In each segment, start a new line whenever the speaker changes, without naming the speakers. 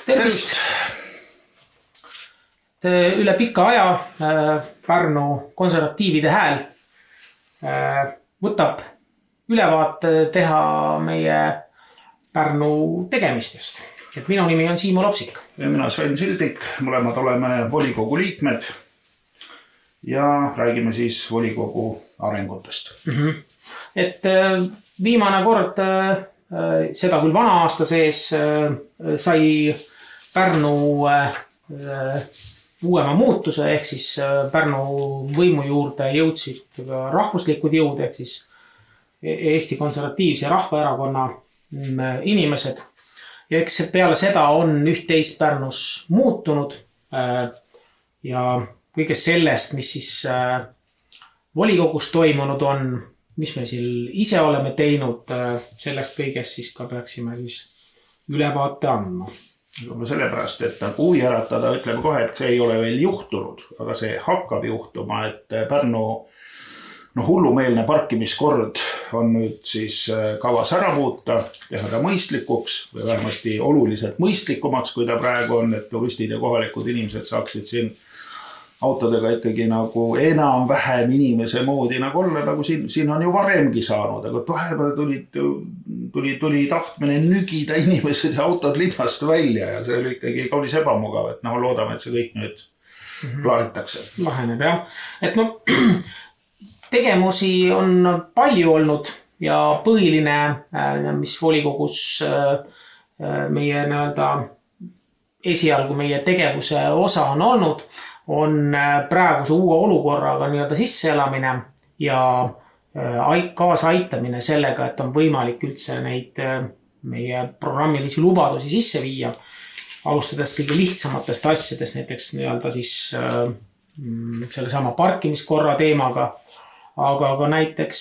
Tervist! Üle pika aja Pärnu konservatiivide hääl võtab ülevaate teha meie Pärnu tegemistest. Et minu nimi on Siimo Lopsik.
Ja mina Sven Sildik, mõlemad oleme volikogu liikmed ja räägime siis volikogu arengutest.
Et viimane kord, seda küll vana aasta sees, sai Pärnu uuema muutuse, ehk siis Pärnu võimu juurde jõudsid rahvuslikud jõud, ehk siis Eesti Konservatiivse Rahvaerakonna inimesed. Ja eks peale seda on üht-teist Pärnus muutunud ja kõigest sellest, mis siis volikogus toimunud on, mis me siin ise oleme teinud, sellest kõigest siis ka peaksime siis ülevaate andma.
Sellepärast, et huvi äratada, ütleme kohe, et see ei ole veel juhtunud, aga see hakkab juhtuma, et Pärnu hullumeelne parkimiskord on nüüd siis kavas ära muuta, teha ta mõistlikuks või vähemasti oluliselt mõistlikumaks, kui ta praegu on, et turistid ja kohalikud inimesed saaksid siin autodega ikkagi nagu enam-vähem inimese moodi nagu olla, nagu siin on ju varemgi saanud, aga vahepeal tuli tahtmine nügida inimesed ja autod linnast välja ja see oli ikkagi kaunis ebamugav, et loodame, et see kõik nüüd plaanitakse.
Laheneb, jah. Et tegemusi on palju olnud ja põhiline, mis volikogus meie esialgu meie tegevuse osa on olnud, on praeguse uue olukorraga sisseelamine ja kaasa aitamine sellega, et on võimalik üldse neid meie programmilisi lubadusi sisse viia, alustades kõige lihtsamatest asjadest, näiteks siis selle sama parkimiskorra teemaga, aga ka näiteks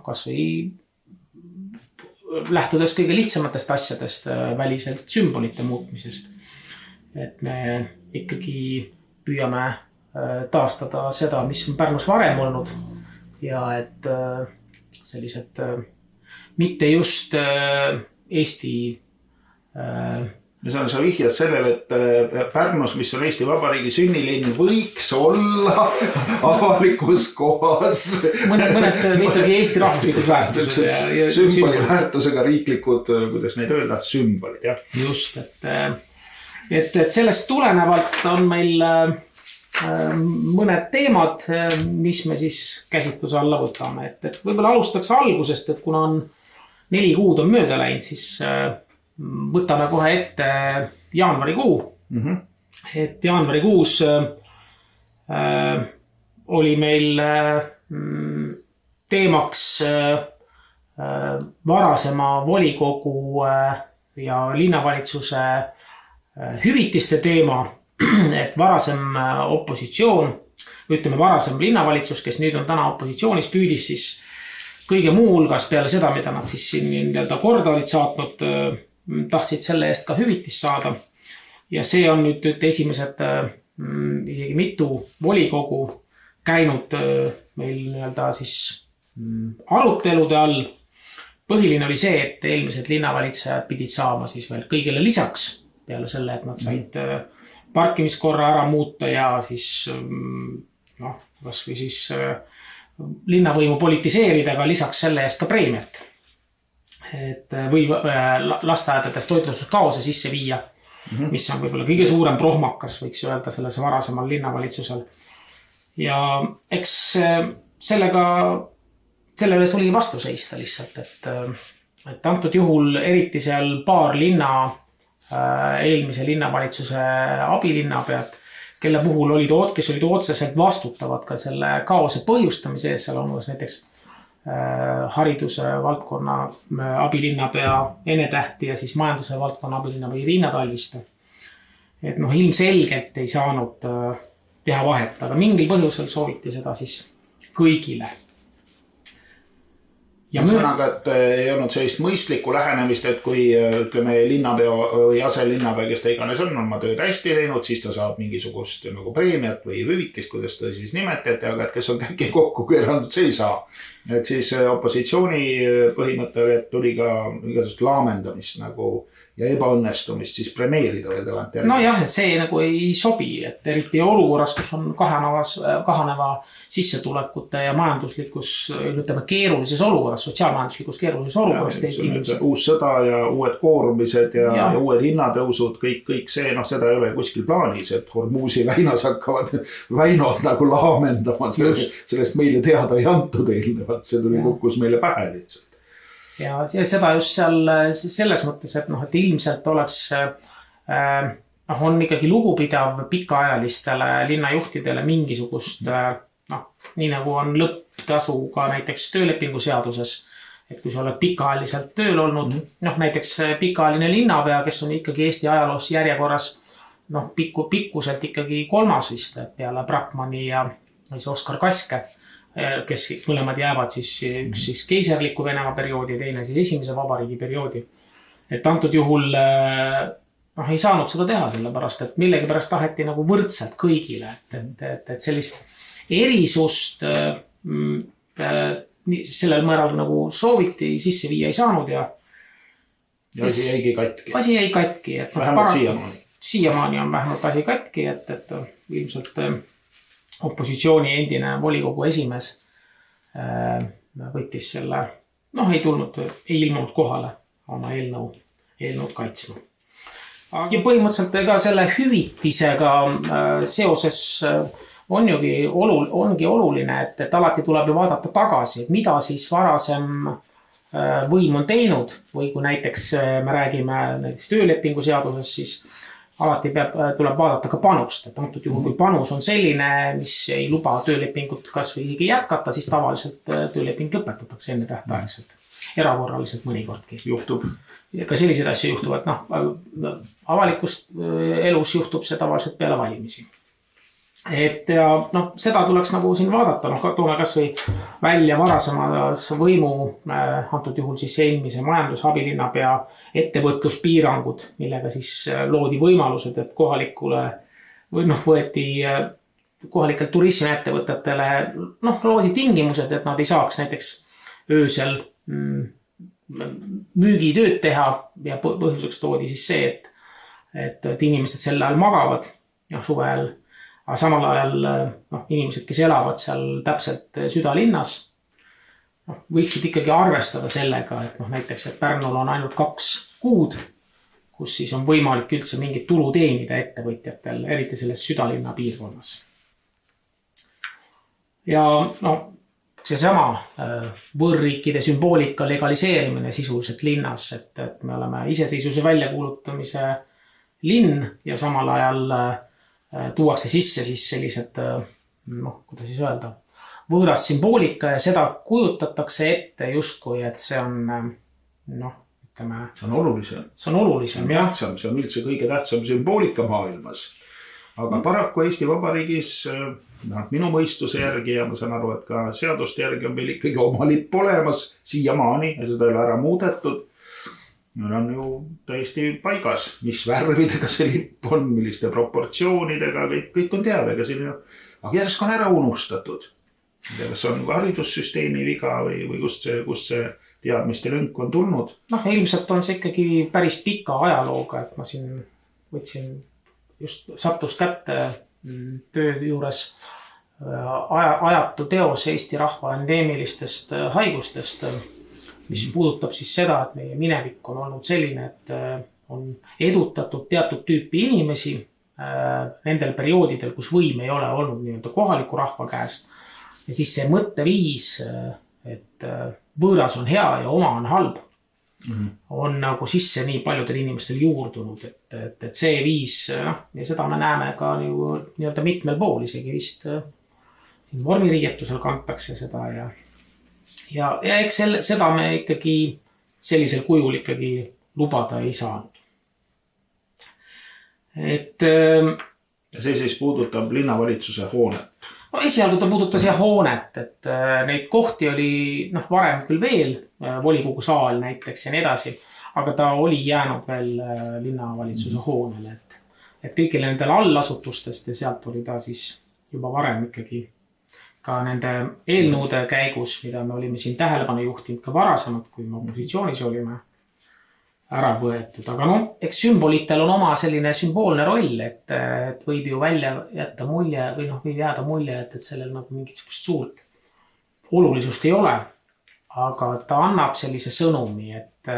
kas või lähtudes kõige lihtsamatest asjadest väliselt sümbolite muutmisest. Et me ikkagi püüame taastada seda, mis on Pärnus varem olnud ja et sellised mitte just Eesti
Sa vihjad sellele, et Pärnus, mis on Eesti Vabariigi sünnilinn, võiks olla avalikus kohas.
Mõned ikkagi Eesti rahvuslikud väärtused.
Sümboli väärtusega riiklikud, kuidas neid öelda, sümbolid. Ja.
Just, et sellest tulenevalt on meil mõned teemad, mis me siis käsitluse alla võtame. Et võib-olla alustaks algusest, et kuna on 4 kuud on mööda läinud, siis võtame kohe ette jaanuarikuu. Et jaanuarikuus oli meil teemaks varasema volikogu ja linnavalitsuse hüvitiste teema, et varasem opositsioon, ütleme varasem linnavalitsus, kes nüüd on täna opositsioonis, püüdis siis kõige muu hulgas peale seda, mida nad siis siin korda olid saatnud, tahtsid selle eest ka hüvitist saada. Ja see on nüüd esimesed isegi mitu volikogu käinud meil siis arutelude all. Põhiline oli see, et eelmised linnavalitsejad pidid saama siis veel kõigele lisaks peale selle, et nad said parkimiskorra ära muuta ja siis kas või siis linnavõimu politiseerida, aga lisaks selle eest ka preemiat. Või lasteaedades toitlustuskaose sisse viia, mis on võib-olla kõige suurem prohmakas, võiks öelda selles varasemal linnavalitsusel. Ja eks sellele tuli vastu seista lihtsalt, et antud juhul eriti seal paar linna eelmise linnavalitsuse abilinnapead, kelle puhul kes olid otseselt vastutavad ka selle kaose põhjustamise ees, seal on näiteks hariduse valdkonna abilinnapea Ene Tähti ja siis majanduse valdkonna abilinnapea Irina Talviste. Et ilmselgelt ei saanud teha vahet, aga mingil põhjusel sooviti seda siis kõigile.
Sõnaga, et ei olnud sellist mõistlikku lähenemist, et kui ütleme linnapea või aselinnapea, kes ta iganes on oma tööd hästi teinud, siis ta saab mingisugust nagu preemiat või hüvitist, kuidas ta siis nimetati, aga et kes on käki kokku keeranud, see ei saa. Et siis opositsiooni põhimõttel tuli ka igasugust laamendamist nagu ja ebaõnnestumist siis premeerida või tagant järgi.
No jah, et see nagu ei sobi, et eriti olukorras, kus on kahaneva sissetulekute ja majanduslikus, ütleme, keerulises olukorras, sotsiaalmajanduslikus keerulises olukorras.
Uus sõda ja uued koormised ja uued hinnatõusud, kõik see, seda ei ole kuskil plaanis, et Hormuzi väinas hakkavad väinod nagu laamendama, sellest meile teada ei antud eelnevalt, see tuli kukkus meile pähe lihtsalt.
Ja seda just seal selles mõttes, et ilmselt oleks, on ikkagi lugupidav pikaajalistele linnajuhtidele mingisugust, nii nagu on lõpptasu ka näiteks töölepingu seaduses, et kui sa oled pikaajaliselt tööl olnud, näiteks pikaajaline linnapea, kes on ikkagi Eesti ajaloos järjekorras, pikkuselt ikkagi kolmas vist peale Brackmanni ja Oskar Kaske, kes mõlemad jäävad siis üks siis keiserliku Venemaa perioodi ja teine siis esimese vabariigi perioodi. Et antud juhul ei saanud seda teha sellepärast, et millegi pärast taheti nagu võrdselt kõigile, et sellist erisust sellel määral nagu sooviti sisse viia ei saanud ja
asi jäigi katki.
Asi jäi katki.
Vähemalt siiamaani.
Siiamaani on vähemalt asi katki, et ilmselt opositsiooni endine volikogu esimees võttis selle, ei ilmunud kohale oma eelnõud kaitsma. Ja põhimõtteliselt ega selle hüvitisega seoses ongi oluline, et alati tuleb ju vaadata tagasi, et mida siis varasem võim on teinud või kui näiteks me räägime näiteks töölepingu seaduses, siis alati tuleb vaadata ka panust, et antud juhul kui panus on selline, mis ei luba töölepingut kas või isegi jätkata, siis tavaliselt tööleping lõpetatakse enne tähtaegselt, erakorraliselt mõnikordki.
Juhtub.
Ja ka selliseid asju juhtuvad, avalikus elus juhtub see tavaliselt peale valimisi. Et seda tuleks nagu siin vaadata, toome kas või välja varasemas võimu, antud juhul siis eelmise majandusabilinnapea ettevõtluspiirangud, millega siis loodi võimalused, et kohalikule või võeti kohalikelt turismiettevõtetele, loodi tingimused, et nad ei saaks näiteks öösel müügitööd teha ja põhjuseks toodi siis see, et inimesed sel ajal magavad suvel. Aga samal ajal inimesed, kes elavad seal täpselt südalinnas, võiksid ikkagi arvestada sellega, et näiteks, et Pärnul on ainult 2 kuud, kus siis on võimalik üldse mingit tulu teenida ettevõtjatel, eriti selles südalinna piirkonnas. Ja seesama võõrriikide sümboolika legaliseerimine sisuliselt linnas, et me oleme iseseisvuse väljakuulutamise linn ja samal ajal tuuakse sisse siis sellised, kuidas siis öelda, võõras sümboolika ja seda kujutatakse ette justkui, et see on, ütleme...
See on olulisem.
See on olulisem, jah.
See on üldse kõige tähtsam sümboolika maailmas. Aga paraku Eesti Vabariigis, minu mõistuse järgi ja ma saan aru, et ka seaduste järgi on meil ikkagi oma lipp olemas siiamaani ja seda ei ole ära muudetud. Meil on ju täiesti paigas, mis värvidega see lipp on, milliste proportsioonidega, kõik on teada, aga järsk on ära unustatud. Kas on haridussüsteemi viga või kust see teadmiste lünk on tulnud?
Ilmselt on see ikkagi päris pika ajalooga, et ma siin võtsin just sattus kätte töö juures ajatu teos Eesti rahva endeemilistest haigustest, mis puudutab siis seda, et meie minevik on olnud selline, et on edutatud teatud tüüpi inimesi nendel perioodidel, kus võim ei ole olnud nii-öelda kohaliku rahva käes. Ja siis see mõtteviis, et võõras on hea ja oma on halb, on nagu sisse nii paljudel inimestel juurdunud, et see viis, ja seda me näeme ka nii-öelda mitmel pool, isegi vist vormiriietusel kantakse seda ja eks seda me ikkagi sellisel kujul ikkagi lubada ei saanud.
Ja see siis puudutab linnavalitsuse hoonet?
No esialgu ta puudutas jah hoonet, et neid kohti oli varem küll veel, volikogu saal näiteks ja nii edasi, aga ta oli jäänud veel linnavalitsuse hoonele, et kõigile nendele allasutustest ja sealt oli ta siis juba varem ikkagi ka nende eelnõude käigus, mida me olime siin tähelepanu juhtinud ka varasemalt, kui me opositsioonis olime, ära võetud. Aga eks sümbolitel on oma selline sümboolne roll, et võib ju välja jätta mulje või võib jääda mulje, et sellel nagu mingit suurt olulisust ei ole. Aga ta annab sellise sõnumi, et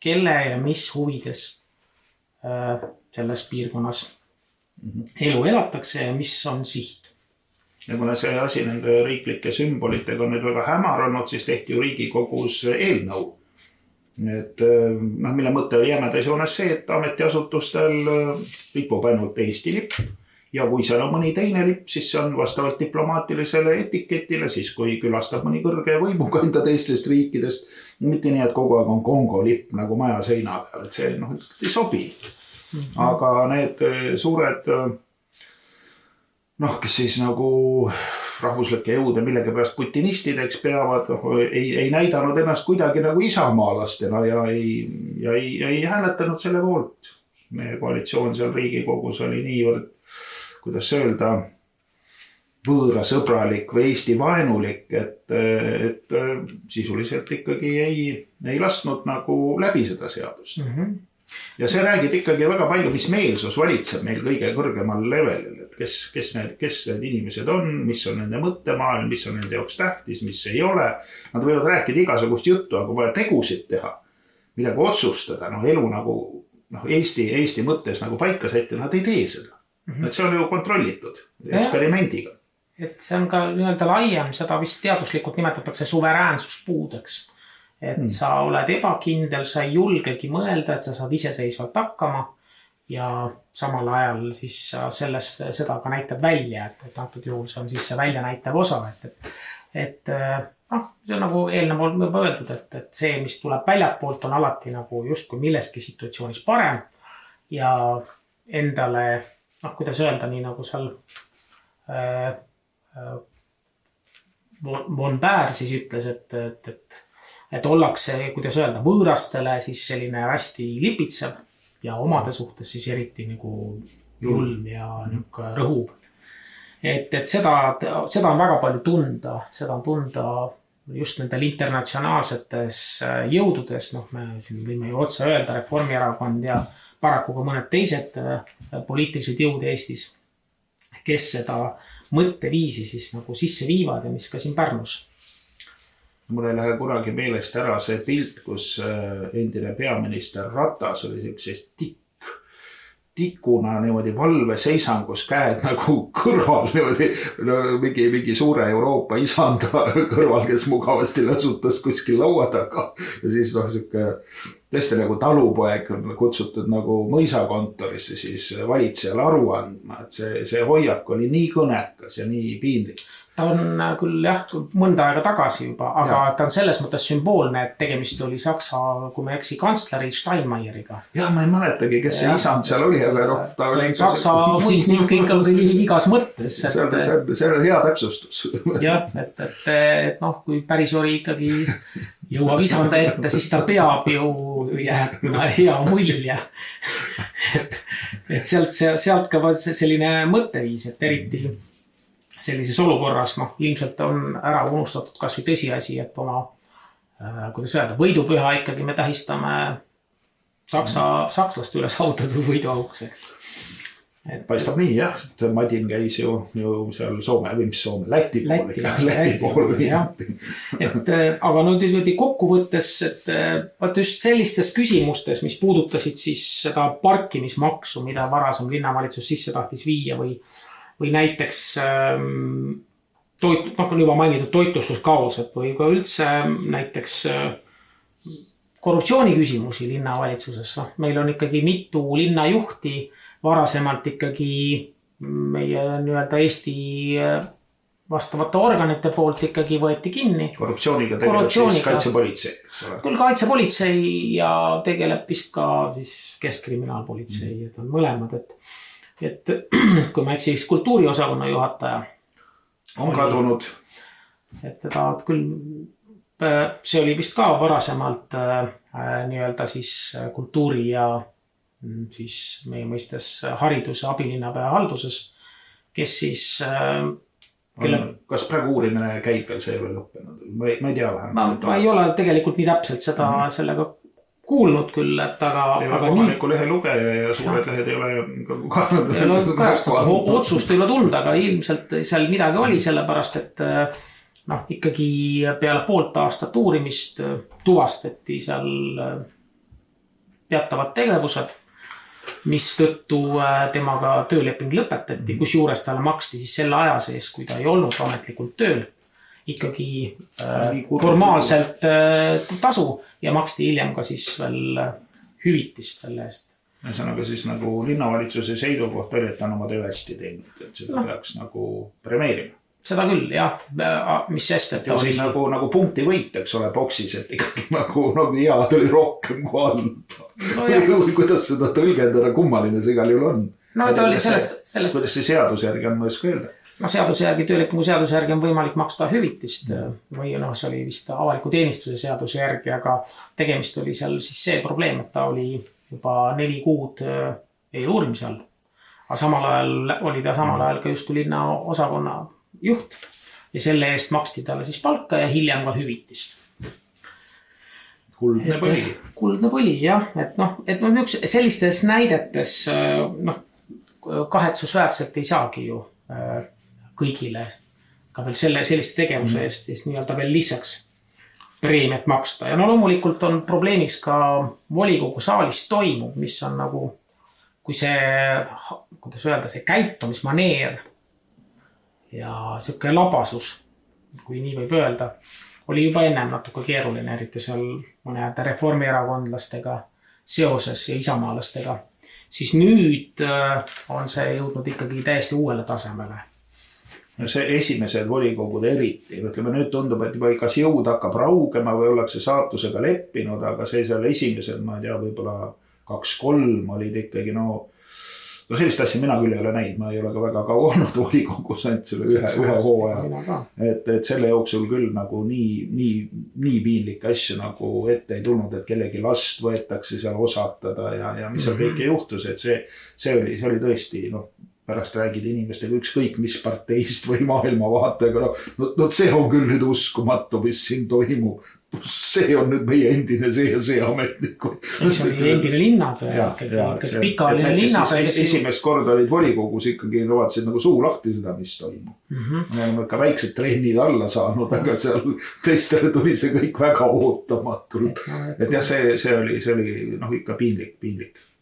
kelle ja mis huvides selles piirkonnas elu elatakse ja mis on siht.
Ja kuna see asi nende riiklike sümbolitega on nüüd väga hämaranud, siis tehti ju Riigikogus eelnõu. Et, mille mõte oli jämedas joones see, et ametiasutustel lipub ainult Eesti lipp ja kui seal on mõni teine lipp, siis see on vastavalt diplomaatilisele etiketile, siis kui külastab mõni kõrge võimukanda teistest riikidest, mitte nii, et kogu aeg on Kongo lipp nagu maja seina peal, et see ei sobi. Aga need suured kes siis nagu rahvuslike jõude millega pärast putinistideks peavad, ei näidanud ennast kuidagi nagu isamaalastena ja ei hääletanud selle poolt. Meie koalitsioon seal Riigikogus oli niivõrd, kuidas öelda, võõrasõbralik või Eesti vaenulik, et sisuliselt ikkagi ei lasknud nagu läbi seda seadust. Ja see räägib ikkagi väga palju, mis meelsus valitseb meil kõige kõrgemal levelil, et kes need inimesed on, mis on nende mõttemaailm, mis on nende jaoks tähtis, mis ei ole. Nad võivad rääkida igasugust juttu, aga vaja tegusid teha, midagi otsustada, elu nagu Eesti mõttes nagu paika sätti, nad ei tee seda. Et see on ju kontrollitud eksperimendiga.
Et see on ka nii-öelda laiem, seda vist teaduslikult nimetatakse suveräänsuspuudeks. Et sa oled ebakindel, sa ei julgegi mõelda, et sa saad iseseisvalt hakkama ja samal ajal siis seda ka näitab välja, et antud juhul see on siis see välja näitav osa, et see on nagu eelnevalt juba öeldud, et see, mis tuleb väljapoolt, on alati nagu justkui milleski situatsioonis parem ja endale, kuidas öelda, nii nagu seal Von Baer siis ütles, et ollakse, kuidas öelda, võõrastele siis selline hästi lipitsev ja omade suhtes siis eriti nagu julm ja rõhub. Et seda on väga palju tunda, seda on tunda just nendel internatsionaalsetes jõududes, me võime ju otse öelda Reformierakond ja paraku ka mõned teised poliitilised jõud Eestis, kes seda mõtteviisi siis nagu sisse viivad ja mis ka siin Pärnus.
Mul ei lähe kunagi meelest ära see pilt, kus endine peaminister Ratas oli sellisest tikuna niimoodi valveseisangus käed nagu kõrval niimoodi mingi suure Euroopa isanda kõrval, kes mugavasti lõsutas kuskil laua taga ja siis tõesti nagu talupoeg on kutsutud nagu mõisakontorisse siis valitsejale aru andma, et see hoiak oli nii kõnekas ja nii piinlik.
Ta on küll jah, mõnda aega tagasi juba, aga ta on selles mõttes sümboolne, et tegemist oli Saksa, kui me eksi, kantsleri Steinmeieriga.
Ja ma ei mäletagi, kes see isand seal oli, aga ta oli
Saksa mõisnik ikka igas mõttes.
See on hea täpsustus.
Jah, et kui päris oli ikkagi jõuab isanda ette, siis ta peab ju jääma hea mulje. Et sealt ka selline mõtteviis, et eriti sellises olukorras, ilmselt on ära unustatud kas või tõsiasi, et oma, kuidas öelda, võidupüha ikkagi me tähistame sakslaste üle saavutatud võiduaukseks.
Paistab nii jah, et Madin käis ju seal Soome või mis Soome, Läti pool.
Aga nüüd kokkuvõttes, et vaata just sellistes küsimustes, mis puudutasid siis seda parkimismaksu, mida varasem linnavalitsus sisse tahtis viia või näiteks juba mainitud toitlustuskaos, või ka üldse näiteks korruptsiooni küsimusi linnavalitsuses. Meil on ikkagi mitu linnajuhti varasemalt ikkagi meie nii-öelda Eesti vastavate organite poolt ikkagi võeti kinni.
Korruptsiooniga tegeleb siis kaitsepolitsei.
Küll kaitsepolitsei ja tegeleb vist ka siis keskkriminaalpolitsei, et on mõlemad, et kui ma eksiks kultuuriosakonna juhataja
on kadunud.
Et teda küll, see oli vist ka varasemalt nii-öelda siis kultuuri ja siis meie mõistes hariduse abilinnapea halduses, kes siis
kas praegu uurimine käib veel, see ei ole lõppenud? Ma ei tea vähemalt.
Ma ei ole tegelikult nii täpselt seda sellega kuulnud küll, et
aga kohaliku lehe lugeja ja suured lehed ei ole
kajastatud. Otsust ei ole tulnud, aga ilmselt seal midagi oli sellepärast, et ikkagi peale poolt aastat uurimist tuvastati seal teatavad tegevused, mis tõttu temaga tööleping lõpetati, kus juures talle maksti siis selle aja sees, kui ta ei olnud ametlikult tööl, ikkagi formaalselt tasu ja maksti hiljem ka siis veel hüvitist selle eest.
Ühesõnaga siis nagu linnavalitsuse seisukoht oli, et on oma töö hästi teinud, et seda peaks nagu premeerima.
Seda küll, jah, mis sest, et
ta oli nagu punkti võit, eks ole, boksis, et ikkagi nagu hea tuli rohkem kui halb. Kuidas seda tõlgendada, kummaline see igal juhul on?
No ta oli sellest...
Kuidas see seaduse järgi on mõisk öelda?
Seaduse järgi, töölepingu seaduse järgi on võimalik maksta hüvitist või see oli vist avaliku teenistuse seaduse järgi, aga tegemist oli seal siis see probleem, et ta oli juba 4 kuud eeluurimise all. Aga samal ajal oli ta ka justkui linna osakonna juht ja selle eest maksti talle siis palka ja hiljem ka hüvitist. Kuldne põli, jah. Et sellistes näidetes kahetsusväärselt ei saagi ju kõigile ka veel selliste tegevuse eest siis nii-öelda veel lisaks preemiat maksta. Ja loomulikult on probleemiks ka volikogu saalis toimub, mis on nagu, kui see, kuidas öelda, see käitumismaneer ja siuke labasus, kui nii võib öelda, oli juba ennem natuke keeruline, eriti seal mõnede reformierakondlastega seoses ja isamaalastega. Siis nüüd on see jõudnud ikkagi täiesti uuele tasemele.
Ja see esimesed volikogud eriti, ütleme nüüd tundub, et juba kas jõud hakkab raugema või ollakse saatusega leppinud, aga see seal esimesed, ma ei tea, võib-olla 2-3 olid ikkagi, sellist asja mina küll ei ole näinud, ma ei ole ka väga kaua olnud volikogus, ainult selle ühe hooaja. Et selle jooksul küll nagu nii piinlikke asju nagu ette ei tulnud, et kellegi last võetakse seal osatada ja mis seal kõik ei juhtus, et see oli tõesti, pärast räägid inimestega ükskõik mis parteist või maailmavaatega, see on küll nüüd uskumatu, mis siin toimub. See on nüüd meie endine see ametnik.
See oli endine linnapea, pikaajaline linnapea.
Esimest korda olid volikogus ikkagi vaatasid nagu suu lahti seda, mis toimub. Me oleme ka väiksed trennid alla saanud, aga seal teistele tuli see kõik väga ootamatult. Et jah, see oli ikka piinlik.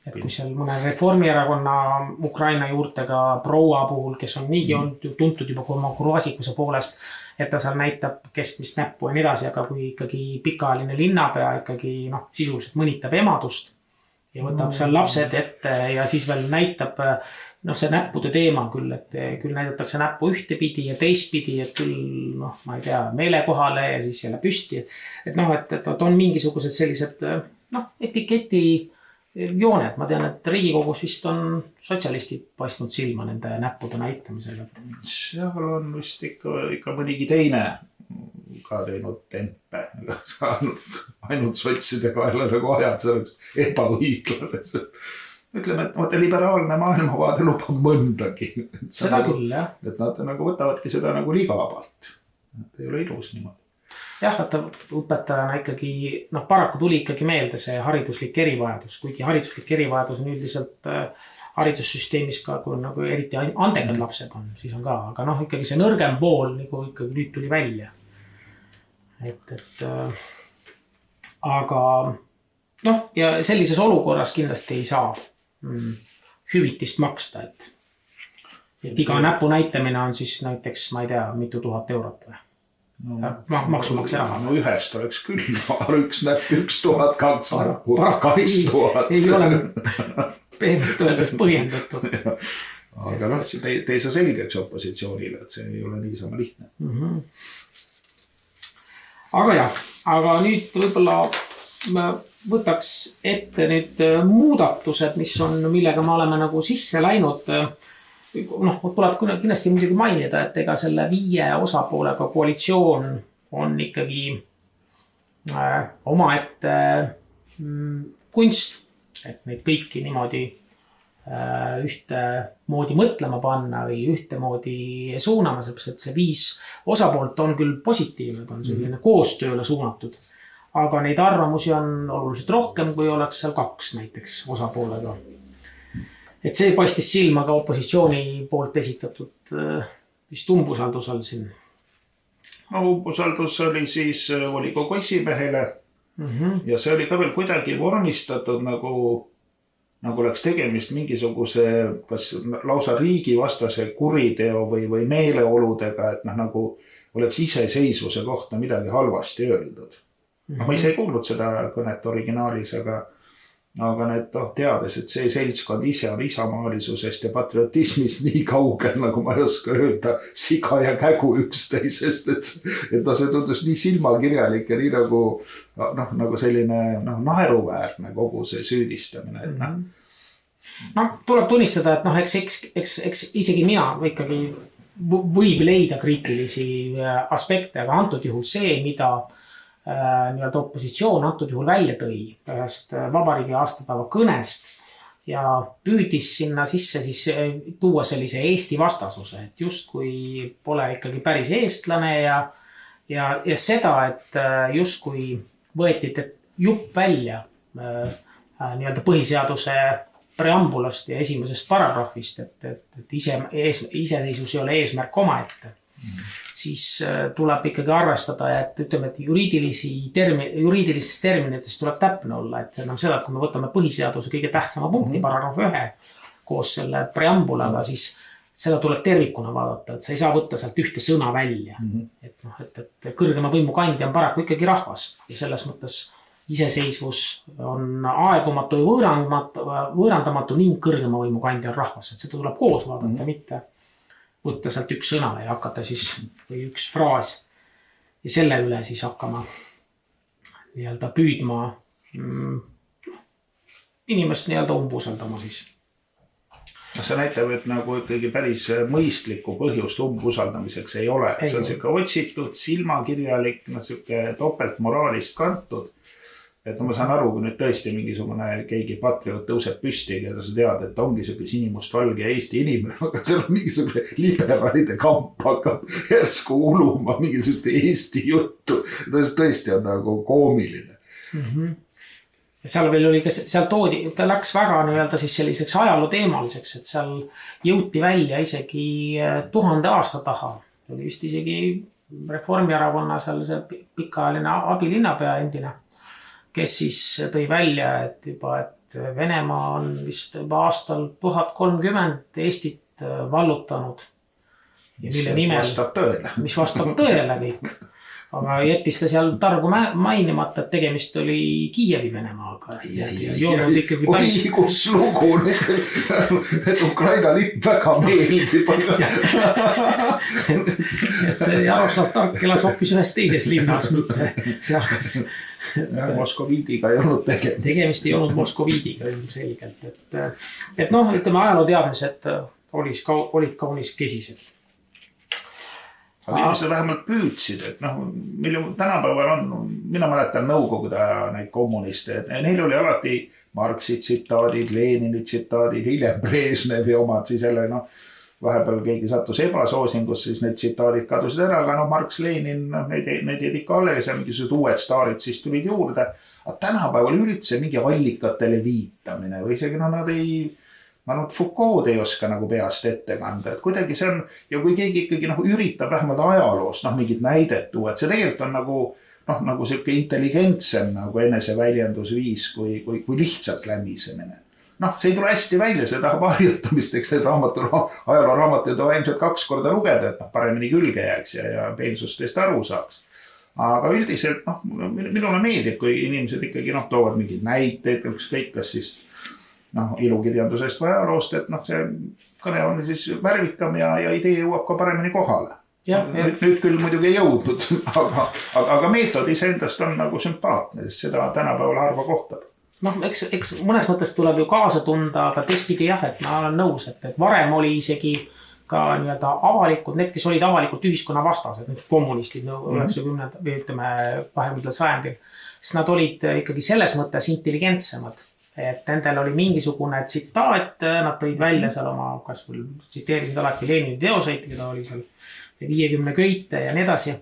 Et kui seal mõne Reformierakonna Ukraina juurtega proua puhul, kes on niigi olnud tuntud juba oma kurvaasikuse poolest, et ta seal näitab keskmist näppu ja nii edasi, aga kui ikkagi pikaajaline linnapea ikkagi sisuliselt mõnitab emadust ja võtab seal lapsed ette ja siis veel näitab see näppude teema küll, et küll näidatakse näppu ühtepidi ja teistpidi, et küll, ma ei tea, meelekohale ja siis jälle püsti. Et on mingisugused sellised etiketi jooned. Ma tean, et Riigikogus vist on sotsialistid paistnud silma nende näppude näitamisega.
Seal on vist ikka mõnigi teine ka teinud tempe. Ainult sotside kaela nagu ajad, see oleks ebaõiglane. Ütleme, et liberaalne maailmavaade lubab mõndagi.
Seda küll, jah.
Et nad nagu võtavadki seda nagu liiga vabalt. Et ei ole ilus niimoodi.
Jah, et õpetajana ikkagi, paraku tuli ikkagi meelde see hariduslik erivajadus, kuigi hariduslik erivajadus on üldiselt haridussüsteemis ka, kui nagu eriti andekad lapsed on, siis on ka, aga ikkagi see nõrgem pool nagu ikkagi nüüd tuli välja. Aga ja sellises olukorras kindlasti ei saa hüvitist maksta, et iga näpu näitamine on siis näiteks, ma ei tea, mitu tuhat eurot või. Maksumakse raha.
Ühest oleks küll, üks näpp 1000, 2 näppu 2000.
Ei ole pehmelt öeldes põhjendatud.
Aga te ei saa selgeks opositsioonile, et see ei ole niisama lihtne.
Aga jah, aga nüüd võib-olla võtaks ette nüüd muudatused, millega me oleme nagu sisse läinud tuleb kindlasti muidugi mainida, et ega selle 5 osapoolega koalitsioon on ikkagi omaette kunst, et neid kõiki niimoodi ühtemoodi mõtlema panna või ühtemoodi suunama, seepärast et see 5 osapoolt on küll positiivne, on selline koostööle suunatud, aga neid arvamusi on oluliselt rohkem, kui oleks seal 2 näiteks osapoolega. Et see paistis silma ka opositsiooni poolt esitatud vist umbusaldusel siin.
No umbusaldus oli siis volikogu esimehele ja see oli ka veel kuidagi vormistatud nagu oleks tegemist mingisuguse kas lausa riigivastase kuriteo või meeleoludega, et nagu oleks iseseisvuse kohta midagi halvasti öeldud. Ma ise ei kuulnud seda kõnet originaalis, aga need teades, et see seltskond ise on isamaalisusest ja patriotismist nii kaugel, nagu ma ei oska öelda, siga ja kägu üksteisest, et see tundus nii silmakirjalik ja nii nagu selline naeruväärne kogu see süüdistamine.
Tuleb tunnistada, et eks isegi mina ikkagi võib leida kriitilisi aspekte, aga antud juhul see, mida nii-öelda opositsioon antud juhul välja tõi ühest vabariigi aastapäeva kõnest ja püüdis sinna sisse siis tuua sellise Eesti vastasuse, et justkui pole ikkagi päris eestlane ja seda, et justkui võeti jupp välja nii-öelda põhiseaduse preambulast ja esimesest paragrahvist, et iseseisvus ei ole eesmärk omaette. Siis tuleb ikkagi arvestada, et ütleme, et juriidilistes terminites tuleb täpne olla, et seda, et kui me võtame põhiseaduse kõige tähtsama punkti, paragrahv 1 koos selle preambulaga, siis seda tuleb tervikuna vaadata, et sa ei saa võtta sealt ühte sõna välja. Et kõrgema võimu kandja on paraku ikkagi rahvas ja selles mõttes iseseisvus on aegumatu ja võõrandamatu ning kõrgema võimu kandja on rahvas, et seda tuleb koos vaadata, mitte võtta sealt üks sõna ja hakata siis või üks fraas ja selle üle siis hakkama nii-öelda püüdma inimest nii-öelda umbusaldama siis.
See näitab, et nagu ikkagi päris mõistlikku põhjust umbusaldamiseks ei ole. See on selline otsitud, silmakirjalik, selline topeltmoraalist kantud. Et ma saan aru, kui nüüd tõesti mingisugune keegi patrioot tõuseb püsti ja sa tead, et ongi selline sinimustvalge Eesti inimene, aga seal on mingisugune liberaalide kamp hakkab järsku uluma mingisugust Eesti juttu. Tõesti on nagu koomiline.
Ja seal veel oli ka, seal toodi, ta läks väga nii-öelda siis selliseks ajaloo teemaliseks, et seal jõuti välja isegi 1000 aasta taha. Oli vist isegi Reformierakonna seal see pikaajaline abilinnapea endine, kes siis tõi välja, et Venemaa on vist juba aastal 1030 Eestit vallutanud. Ja mille nimel, mis vastab tõele kõik. Aga jättis ta seal targu mainimata, et tegemist oli Kiievi Venemaaga.
Kus lugu, et Ukraina lipp väga meeldib.
Et Jaroslav Tark elas hoopis ühes teises linnas, mitte seal kas...
Moskoviidiga ei olnud tegemist.
Tegemist ei olnud Moskoviidiga ilmselgelt. Et ütleme, ajaloo teadmised olid kaunis kesised.
Aga inimesed vähemalt püüdsid, et mille tänapäeval on, mina mäletan nõukogude aja neid kommuniste, et neil oli alati Marxi tsitaadid, Lenini tsitaadid, hiljem Brežnevi omad, siis jälle vahepeal keegi sattus ebasoosingus, siis need tsitaadid kadusid ära, aga Marx, Lenin, need jäid ikka alles ja mingisugused uued staarid siis tulid juurde. Aga tänapäeval üldse mingi allikatele viitamine või isegi nad ei, Foucault ei oska nagu peast ette kanda, et kuidagi see on, ja kui keegi ikkagi üritab vähemalt ajaloost mingit näidet tuua, et see tegelikult on nagu selline intelligentsem nagu eneseväljendusviis kui lihtsalt lämmisemine. See ei tule hästi välja, see tahab harjutamist, eks need ajalooraamatid on ilmselt 2 korda lugeda, et paremini külge jääks ja peensustest aru saaks. Aga üldiselt minule meeldib, kui inimesed ikkagi toovad mingid näiteid, ükskõik kas siis ilukirjandusest või ajaloost, et see kõne on siis värvikam ja idee jõuab ka paremini kohale. Nüüd küll muidugi ei jõudnud, aga meetod iseendast on nagu sümpaatne, sest seda tänapäeval harva kohtab.
noh, eks mõnes mõttes tuleb ju kaasa tunda, aga teistpidi jah, et ma olen nõus, et varem oli isegi ka nii-öelda avalikud, need, kes olid avalikult ühiskonna vastased, need kommunistid 90 või ütleme 20. sajandil, siis nad olid ikkagi selles mõttes intelligentsemad, et nendel oli mingisugune tsitaat, nad tõid välja seal oma, kas või tsiteerisid alati Lenini teoseid, keda oli seal 50 köite ja nii edasi.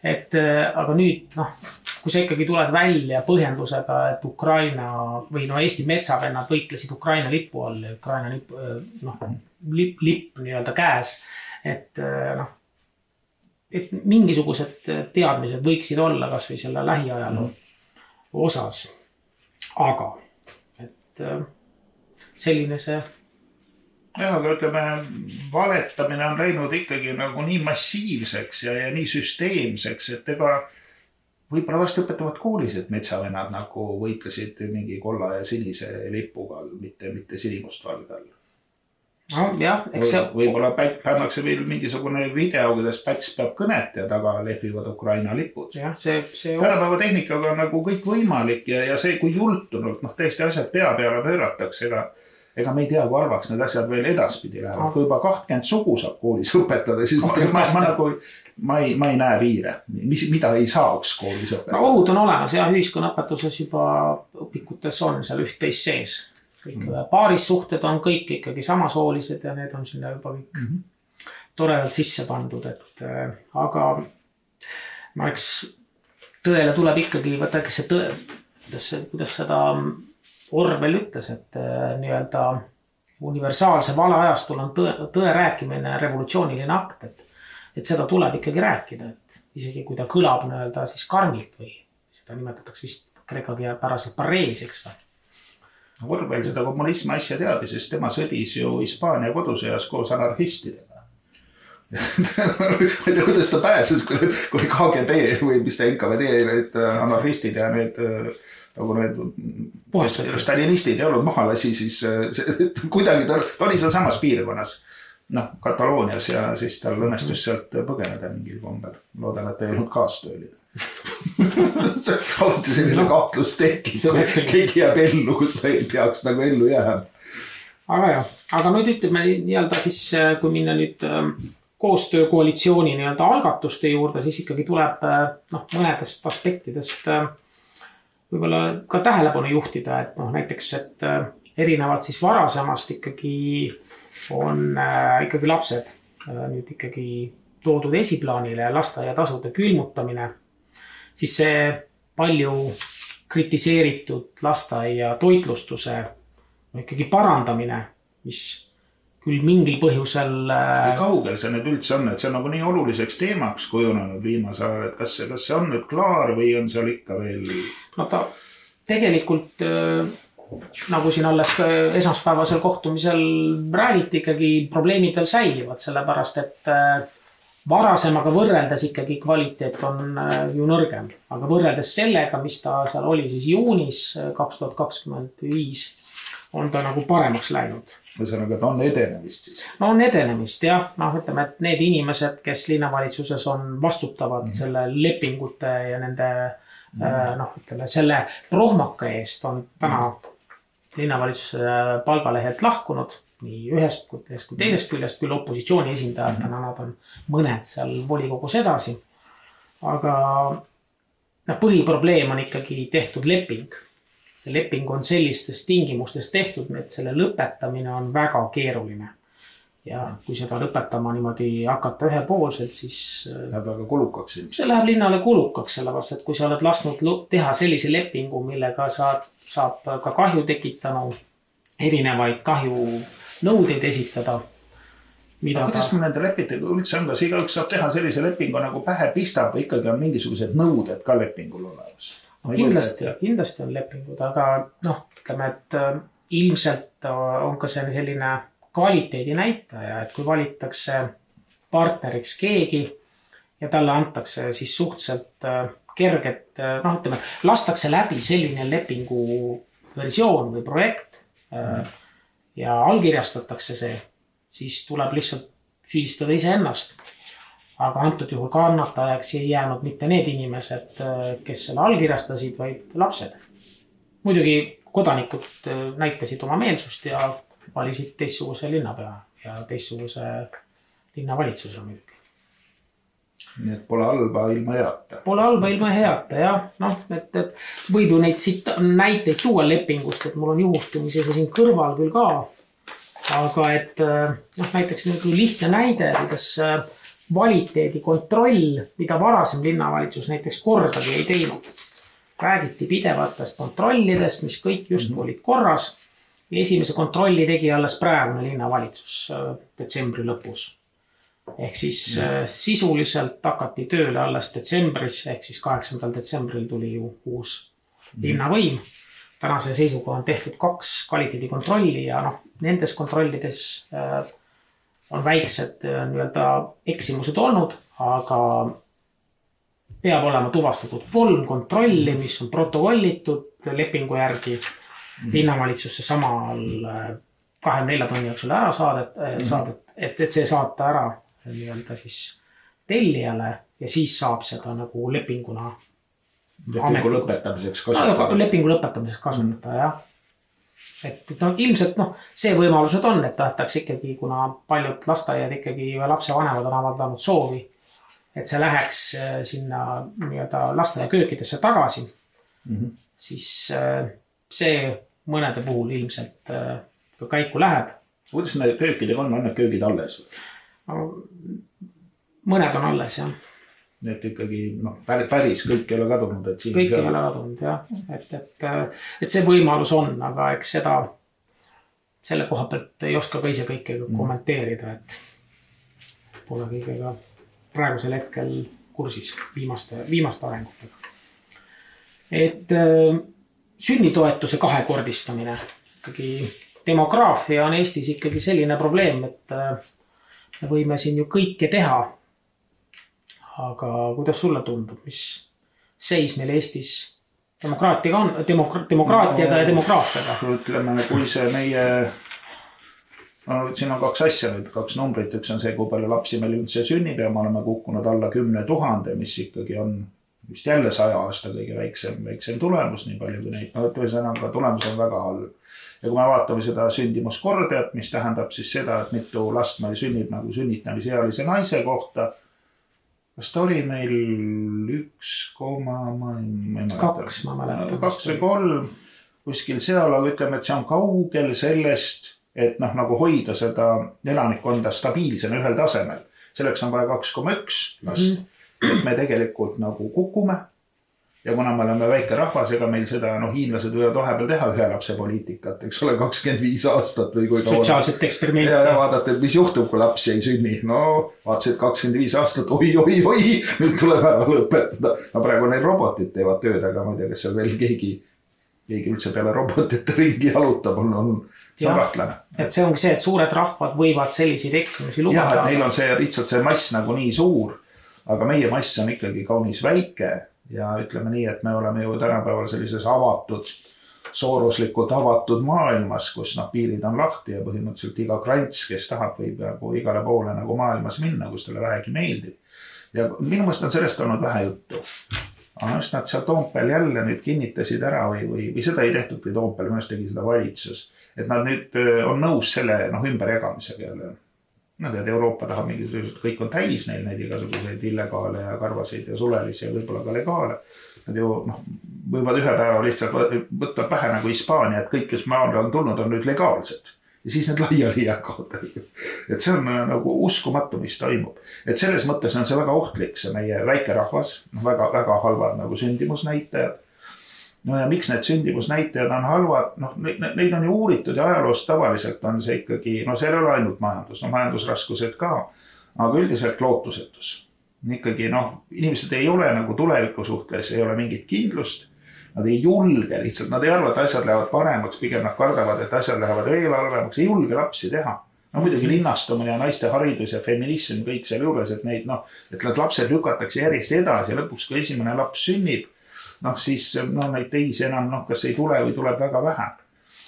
Et aga nüüd, noh, kui sa ikkagi tuled välja põhjendusega, et Ukraina või no Eesti metsavennad võitlesid Ukraina lipu all ja Ukraina lipp nii-öelda käes, et noh, et mingisugused teadmised võiksid olla kas või selle lähiajaloo osas. Aga, et selline see...
Jah, aga ütleme, valetamine on läinud ikkagi nagu nii massiivseks ja nii süsteemseks, et ega võib-olla vast õpetavad koolis, et metsavennad nagu võitlesid mingi kolla ja sinise lipuga, mitte sinimustvalge all.
No, jah, eks see...
Võib-olla pannakse veel mingisugune video, kuidas Päts peab kõnet ja taga lehvivad Ukraina lipud.
Jah, see...
Tänapäeva tehnikaga on nagu kõik võimalik ja see, kui jultunult, noh, tõesti asjad pea peale pööratakse, ega me ei tea, kui arvaks need asjad veel edaspidi lähevad. Kui juba 20 sugu saab koolis õpetada, siis ma ei näe piire, mida ei saaks koolis õpetada.
No, ohud on olemas ja ühiskonnaõpetuses juba õpikutes on seal üht-teist sees. Kõik paarissuhted on kõik ikkagi samasoolised ja need on sinna juba kõik toredalt sisse pandud. Aga ma eks tõele tuleb ikkagi, võtta see tõe, kuidas seda Orwell ütles, et nii-öelda universaalse valeajastul on tõe rääkimine revolutsiooniline akt, et seda tuleb ikkagi rääkida, et isegi kui ta kõlab nii-öelda siis karmilt või seda nimetatakse vist kreeka päraselt pareesiks või.
Orwell seda kommunismi asja teadis, sest tema sõdis ju Hispaania kodusõjas koos anarhistidega. Ma ei tea, kuidas ta pääses, kui KGB või mis ta NKVD, need anarhistid ja need nagu need stalinistid ei olnud maha lasi, siis kuidagi ta oli seal samas piirkonnas, noh, Kataloonias ja siis tal õnnestus sealt põgeneda mingil kombel. Loodan, et ta ei olnud kaastööline. Alati selline kahtlus tekkis, kui keegi jääb ellu, kus ta ei peaks nagu ellu jääma.
Aga jah, aga nüüd ütleme nii-öelda siis, kui minna nüüd koostöökoalitsiooni nii-öelda algatuste juurde, siis ikkagi tuleb mõnedest aspektidest võib-olla ka tähelepanu juhtida, et näiteks, et erinevalt siis varasemast ikkagi on ikkagi lapsed nüüd ikkagi toodud esiplaanile ja lasteaiatasude külmutamine, siis see palju kritiseeritud lasteaia toitlustuse ikkagi parandamine, mis küll mingil põhjusel... Kaugel see nüüd üldse on, et see on nagu nii oluliseks teemaks kujunenud viimase ajal, et kas see on nüüd klaar või on seal ikka veel...
No
ta tegelikult, nagu siin alles esmaspäevasel kohtumisel räägiti, ikkagi probleemid veel säilivad, sellepärast et varasemaga võrreldes ikkagi kvaliteet on ju nõrgem. Aga võrreldes sellega, mis ta seal oli siis juunis 2025, on ta nagu paremaks läinud.
Ühesõnaga, ta on edenemist siis?
No on edenemist, jah. Ütleme, et need inimesed, kes linnavalitsuses on vastutavad selle lepingute ja nende ütleme, selle prohmaka eest on täna linnavalitsuse palgalehelt lahkunud nii ühest kui teisest küljest, küll opositsiooni esindajatena nad on mõned seal volikogus edasi. Aga põhiprobleem on ikkagi tehtud leping. See leping on sellistes tingimustes tehtud, et selle lõpetamine on väga keeruline. Ja kui seda lõpetama niimoodi hakata ühepoolselt, siis...
Läheb väga kulukaks.
See läheb linnale kulukaks, sellepärast, et kui sa oled lasknud teha sellise lepingu, millega saab ka kahju tekitanu, erinevaid kahjunõudeid esitada.
Kuidas me nende lepitega üldse on, kas igaüks saab teha sellise lepingu nagu pähe pistab või ikkagi on mingisugused nõuded ka lepingul olemas?
Kindlasti on lepingud, aga ütleme, et ilmselt on ka selline kvaliteedi näitaja, et kui valitakse partneriks keegi ja talle antakse siis suhteliselt kerget, ütleme, lastakse läbi selline lepingu versioon või projekt ja allkirjastatakse see, siis tuleb lihtsalt süüdistada iseennast. Aga antud juhul kannatajaks ei jäänud mitte need inimesed, kes selle allkirjastasid, vaid lapsed. Muidugi kodanikud näitasid oma meelsust ja valisid teistsuguse linnapea ja teistsuguse linnavalitsuse muidugi.
Nii et pole halba ilma heata.
Pole halba ilma heata, jah. Noh, et võib ju neid näiteid tuua lepingust, et mul on juhustumise siin kõrval küll ka. Aga et näiteks lihtne näide, kuidas kvaliteedi kontroll, mida varasem linnavalitsus näiteks kordagi ei teinud. Räägiti pidevatest kontrollidest, mis kõik just olid korras. Ja esimese kontrolli tegi alles praegune linnavalitsus detsembri lõpus. Ehk siis sisuliselt hakati tööle alles detsembris, ehk siis 8. detsembril tuli ju uus linnavõim. Tänase seisuga on tehtud 2 kvaliteedikontrolli ja nendes kontrollides on väiksed eksimused olnud, aga peab olema tuvastatud 3 kontrolli, mis on protokollitud lepingu järgi linnavalitsusse samal 24 tunni jooksul ära saadet, et see saata ära siis tellijale ja siis saab seda nagu lepingu
lõpetamiseks kasutada.
Lepingu lõpetamiseks kasutada, jah. Et ilmselt see võimalused on, et tahetakse ikkagi, kuna paljud lasteaiad ikkagi ja lapsevanemad on avaldanud soovi, et see läheks sinna lasteaia köökidesse tagasi, siis see mõnede puhul ilmselt käiku läheb.
Kuidas need köökidega on need köögid alles?
Mõned on alles, jah.
Et ikkagi päris kõik ei ole kadunud.
Kõik ei ole kadunud, jah. Et see võimalus on, aga eks seda selle koha pealt ei oska ka ise kõike kommenteerida, et pole kõigega praegusel hetkel kursis viimaste arengutega. Et sünnitoetuse 2-kordistamine. Ikkagi demograafia on Eestis ikkagi selline probleem, et me võime siin ju kõike teha. Aga kuidas sulle tundub, mis seis meil Eestis demokraatiaga on, demokraatiaga ja demograafiaga?
Ütleme, kui see meie, siin on 2 asja, 2 numbrit, üks on see, kui palju lapsi meil üldse sünnib ja me oleme kukkunud alla 10 000, mis ikkagi on vist jälle 100 aasta kõige väiksem tulemus, nii palju kui neid. Ühesõnaga tulemus on väga halb. Ja kui me vaatame seda sündimuskordajat, mis tähendab siis seda, et mitu last meil sünnib nagu sünnitamisealise naise kohta, kas ta oli meil 1,2 või 3 kuskil seal, aga ütleme, et see on kaugel sellest, et nagu hoida seda elanikkonda stabiilsena ühel tasemel. Selleks on vaja 2,1 last, et me tegelikult nagu kukume. Ja kuna me oleme väike rahvas, ega meil seda hiinlased võivad vahepeal teha 1 lapse poliitikat, eks ole 25 aastat või kui
sotsiaalset eksperimenti.
Ja vaadata, et mis juhtub, kui lapsi ei sünni. Vaatasid 25 aastat, oi, nüüd tuleb ära lõpetada. Praegu need robotid teevad tööd, aga ma ei tea, kas seal veel keegi üldse peale robotite ringi jalutab, see on kahtlane.
Et see ongi see, et suured rahvad võivad selliseid eksimusi lubada.
Jah, et neil on lihtsalt see mass nagu nii suur, aga meie mass on ikkagi kaunis väike. Ja ütleme nii, et me oleme ju tänapäeval sellises sooruslikult avatud maailmas, kus piirid on lahti ja põhimõtteliselt iga krants, kes tahab, võib nagu igale poole nagu maailmas minna, kus talle vähegi meeldib. Ja minu mõist on sellest olnud vähe juttu. Aga just nad seal Toompel jälle nüüd kinnitasid ära või seda ei tehtudki Toompel, mõnest tegi seda valitsus. Et nad nüüd on nõus selle ümberjagamisega jälle. Euroopa tahab mingisugused, kõik on täis neil neid igasuguseid illegaale ja karvaseid ja sulelisi ja võib-olla ka legaale. Nad ju võivad ühe päeva lihtsalt võtta pähe nagu Hispaania, et kõik, kes maale on tulnud, on nüüd legaalsed. Ja siis need laiali jagavad. Et see on nagu uskumatu, mis toimub. Et selles mõttes on see väga ohtlik, see meie väike rahvas, väga, väga halvad nagu sündimusnäitajad. Ja miks need sündimusnäitajad on halvad? Neid on ju uuritud ja ajaloost tavaliselt on see ikkagi, see ei ole ainult majandus, majandusraskused ka, aga üldiselt lootusetus. Ikkagi inimesed ei ole nagu tuleviku suhtes, ei ole mingit kindlust, nad ei julge lihtsalt, nad ei arva, et asjad lähevad paremaks, pigem nad kardavad, et asjad lähevad veel halvemaks, ei julge lapsi teha. Muidugi linnastumine ja naiste haridus ja feminism, kõik seal juures, et need lapsed lükatakse järjest edasi ja lõpuks, kui esimene laps sünnib, siis neid teisi enam, kas ei tule või tuleb väga vähe.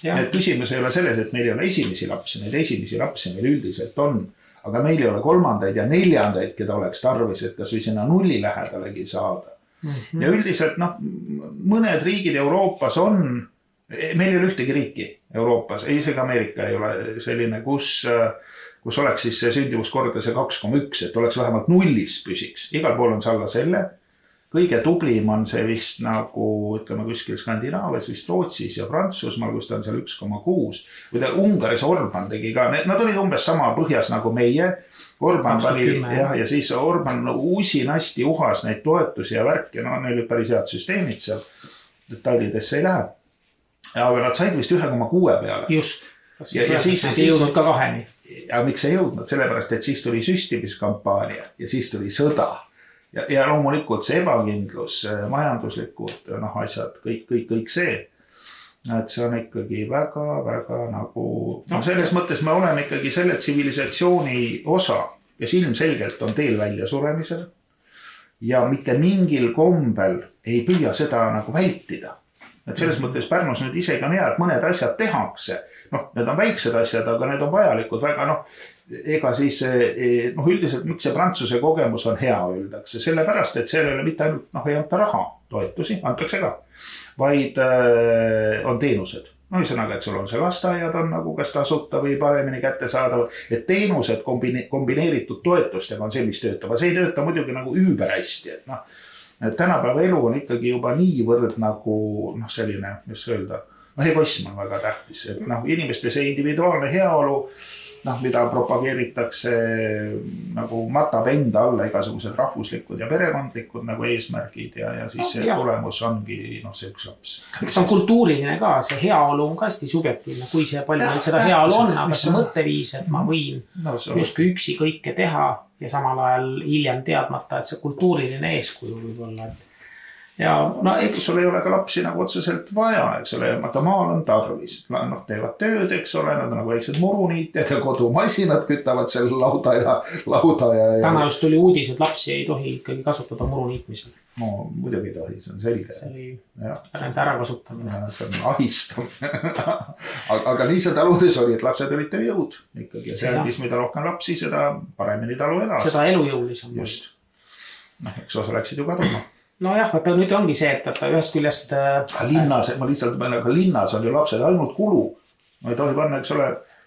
Et küsimus ei ole selles, et meil ei ole esimesi lapsi, neid esimesi lapsi meil üldiselt on, aga meil ei ole 3. ja 4., keda oleks tarvis, et kas või sinna 0 lähedalegi saada. Ja üldiselt mõned riigid Euroopas on, meil ei ole ühtegi riiki Euroopas, isegi Ameerika ei ole selline, kus oleks siis see sündimuskorda see 2,1, et oleks vähemalt nullis püsiks. Igal pool on see alla selle. Kõige tublim on see vist nagu, ütleme kuskil Skandinaavias, vist Rootsis ja Prantsusmaal, kus ta on seal 1,6. Või ta Ungaris Orban tegi ka, nad olid umbes sama põhjas nagu meie. Orban pani, ja siis Orban usinasti uhas neid toetusi ja värki, no neil olid päris head süsteemid seal, detailidesse ei lähe. Aga nad said vist 1,6 peale.
Just,
ja siis
ei jõudnud ka 2-ni.
Ja miks ei jõudnud? Sellepärast, et siis tuli süstimiskampaania ja siis tuli sõda. Ja loomulikult see ebakindlus, majanduslikud asjad, kõik see. Et see on ikkagi väga nagu, selles mõttes me oleme ikkagi selle tsivilisatsiooni osa, kes ilmselgelt on teel välja suremisel ja mitte mingil kombel ei püüa seda nagu vältida. Et selles mõttes Pärnus nüüd isegi on hea, et mõned asjad tehakse. Need on väiksed asjad, aga need on vajalikud väga, ega siis üldiselt miks see Prantsuse kogemus on hea öeldakse. Sellepärast, et seal ei ole mitte ainult ei anta raha, toetusi, antakse ka, vaid on teenused. Ühesõnaga, et sul on see lasteaiad on nagu kas tasuta või paremini kättesaadavad, et teenused kombineeritud toetustega on see, mis töötab. See ei tööta muidugi nagu üüberhästi, et tänapäeva elu on ikkagi juba niivõrd nagu selline, mis öelda, egoism on väga tähtis, et inimeste see individuaalne heaolu, mida propageeritakse nagu matab enda alla igasugused rahvuslikud ja perekondlikud nagu eesmärgid ja siis see tulemus ongi see üks laps.
Eks ta on kultuuriline ka, see heaolu on ka hästi subjektiivne, kui see palju seda heaolu on, aga see mõtteviis, et ma võin justkui üksi kõike teha ja samal ajal hiljem teadmata, et see kultuuriline eeskuju võib olla. Ja
eks sul ei ole ka lapsi nagu otseselt vaja, eks ole, maal on tarvis. Teevad tööd, eks ole, nad on nagu väiksed muruniitjad ja kodumasinad kütavad selle lauda ja.
Täna just tuli uudis, et lapsi ei tohi ikkagi kasutada muruniitmisel.
No muidugi ei tohi, see on selge.
See oli nende ära kasutamine.
See on ahistav. Aga nii see taludes oli, et lapsed olid tööjõud ikkagi. Ja see andis, mida rohkem lapsi, seda paremini talu elas.
Seda elujõulisem.
Just. Eks osa läksid ju kaduma.
Nojah, vaata nüüd ongi see, et ühest küljest...
Linnas, ma lihtsalt mõtlen, aga linnas on ju lapsed ainult kulu. No ei tohi panna, eks ole,